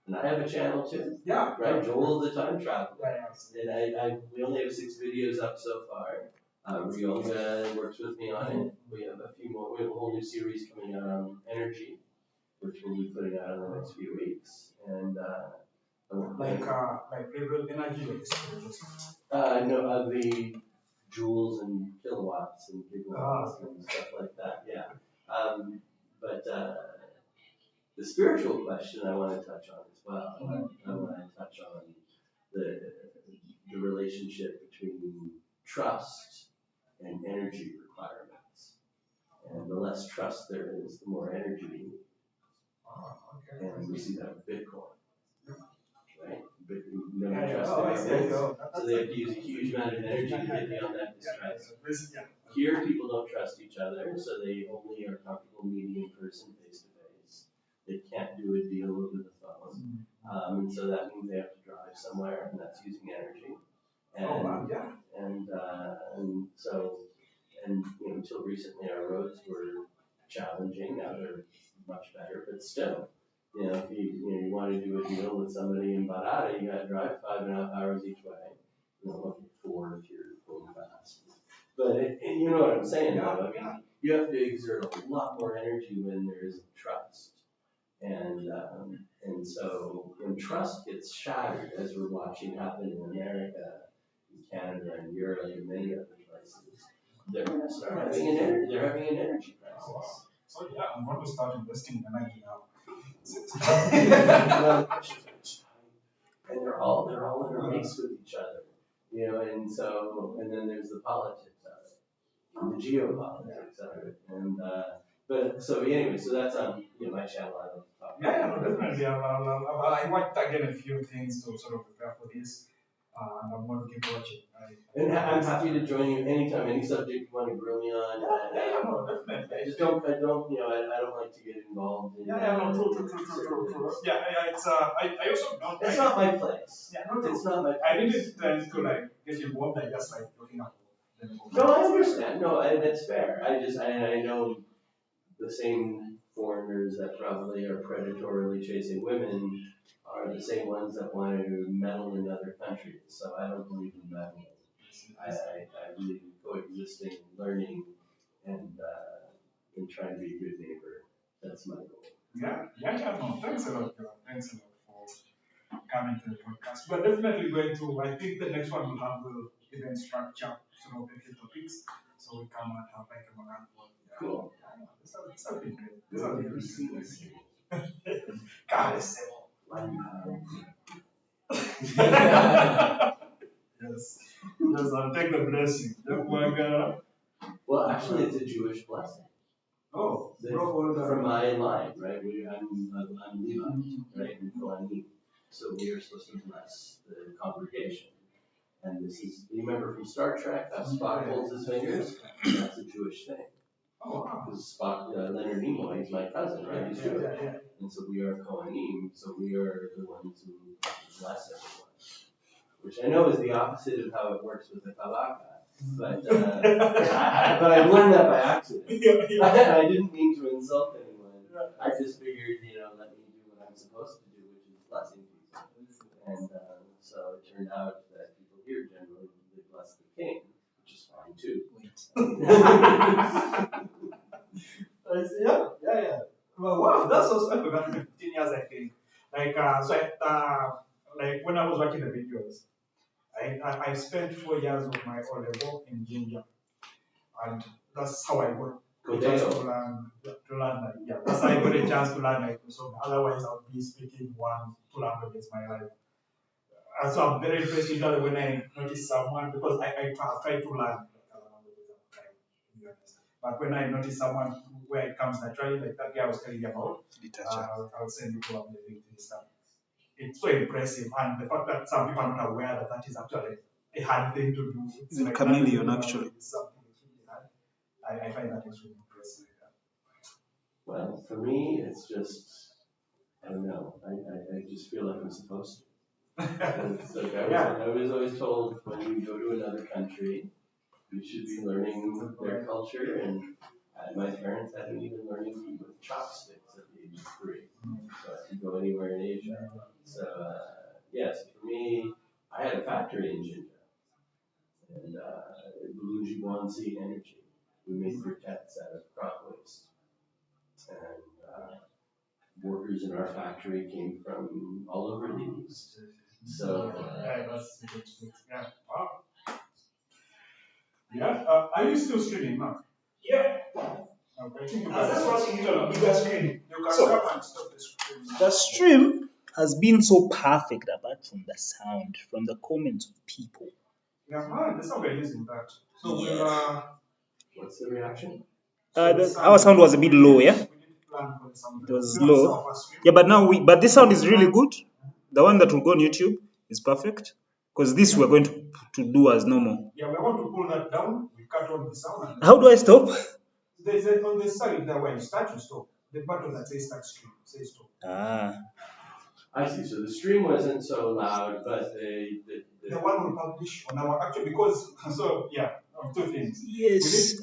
And I have a channel too. Yeah. Right, Joel the Time Traveler. Yeah. And we only have 6 videos up so far. Ryoga works with me on it. We have a few more. We have a whole new series coming out on energy, which we'll be putting out in the next few weeks. And like real energy. No, the joules and kilowatts and gigawatts and stuff like that. Yeah. But the spiritual question I want to touch on as well. I want to touch on the relationship between trust and energy requirements. And the less trust there is, the more energy you need. And we see that with Bitcoin, right? But no trust there. So they have to use a huge amount of energy to get beyond that distress. Here, people don't trust each other, so they only are comfortable meeting in person, face to face. They can't do a deal over the phone, and so that means they have to drive somewhere, and that's using energy. And so until recently, our roads were challenging. Now they're much better, but still, if you want to do a deal with somebody in Barada, you got to drive 5.5 hours each way. Look at 4 if you're going fast. But you know what I'm saying, though. I mean, you have to exert a lot more energy when there isn't trust, and so when trust gets shattered, as we're watching happen in America, in Canada, and Europe, and many other places, they're going to start having an energy crisis. So yeah, I'm going to start investing in energy now. And they're all interlaced with each other, and then there's the politics of it, the geopolitics of it, so that's on my channel. I don't talk about. Definitely. I watched again a few things to sort of prepare for this. And I'm going to keep watching. And I'm happy to join you anytime, any subject you want to grill me on. Definitely. I just don't like to get involved in. True. Yeah, it's I also don't. It's not my place. Yeah, it's not my place. I didn't tend to get involved. I just looking up. No, I understand. No, that's fair. I know the same foreigners that probably are predatorily chasing women are the same ones that want to meddle in other countries. So I don't believe in meddling. I believe in coexisting, learning, and trying to be a good neighbor. That's my goal. Yeah. No, thanks a lot, Joel. Thanks a lot for coming to the podcast. We're definitely going to. I think the next one will have the event structure, sort of the topics, so we come and have like a month. Cool. This has been great. This has been great. Yes. I'll take the blessing. Well, actually, it's a Jewish blessing. Oh, from my line, right? I'm Levite, right? And Kohanim. So we are supposed to bless the congregation. And this is, you remember from Star Trek, how Spock holds his fingers? That's a Jewish thing. Oh, wow. Because Spock, Leonard Nimoy, he's my cousin, right? He's Jewish. And so we are Kohanim, so we are the ones who bless everyone. Which I know is the opposite of how it works with the Kabbalah. But I learned that by accident. I didn't mean to insult anyone. I just figured, let me do what I'm supposed to do, which is blessing people. And so it turned out that people here generally they bless the king, which is fine too. Yeah. Well, wow, that's so I forgot 15 years, I think. Like when I was watching the videos, I spent 4 years of my O level in Ginger, and that's how I got a chance to learn. That's how I got a chance to learn so otherwise I would be speaking 2 languages my life. And so I'm very impressed when I notice someone because I try to learn other languages at the time, to be honest. But when I notice someone where it comes naturally, like that guy I was telling you about, I'll send you to amazing things. It's so impressive, and the fact that some people are not aware that that is actually a hard thing to do. It's like chameleon, actually. It's something extremely hard. I find that extremely impressive. Well, for me, it's just, I don't know, I just feel like I'm supposed to. It's like I was always told when you go to another country, you should be learning their culture, and my parents had me even learning to eat with chopsticks at the age of 3. So I could go anywhere in Asia. So, yes, for me, I had a factory in Ginger, and Blue Guanxi Energy. We made briquettes out of crop waste. And workers in our factory came from all over the East. So, Yeah. Are you still streaming now? Yeah. Okay. I think you I was can. just watching it on a bigger screen. You can So, come and stop the stream. the stream has been so perfect apart from the sound, from the comments of people. Yeah, man, the sound we're using that. So Yeah. we'll. What's the reaction? Our sound was a bit low, yeah? We didn't plan for the sound. It was You know, it's low. our stream. Yeah, but this sound is really good. The one that will go on YouTube is perfect. Because this we're going to do as normal. Yeah, we want to pull that down. We cut off the sound. And How do I stop? there's a, on the side there where you start, you stop. The button that says start stream says stop. Ah. I see. So the stream wasn't so loud, but The one we publish on our actual because so yeah, two things. Yes.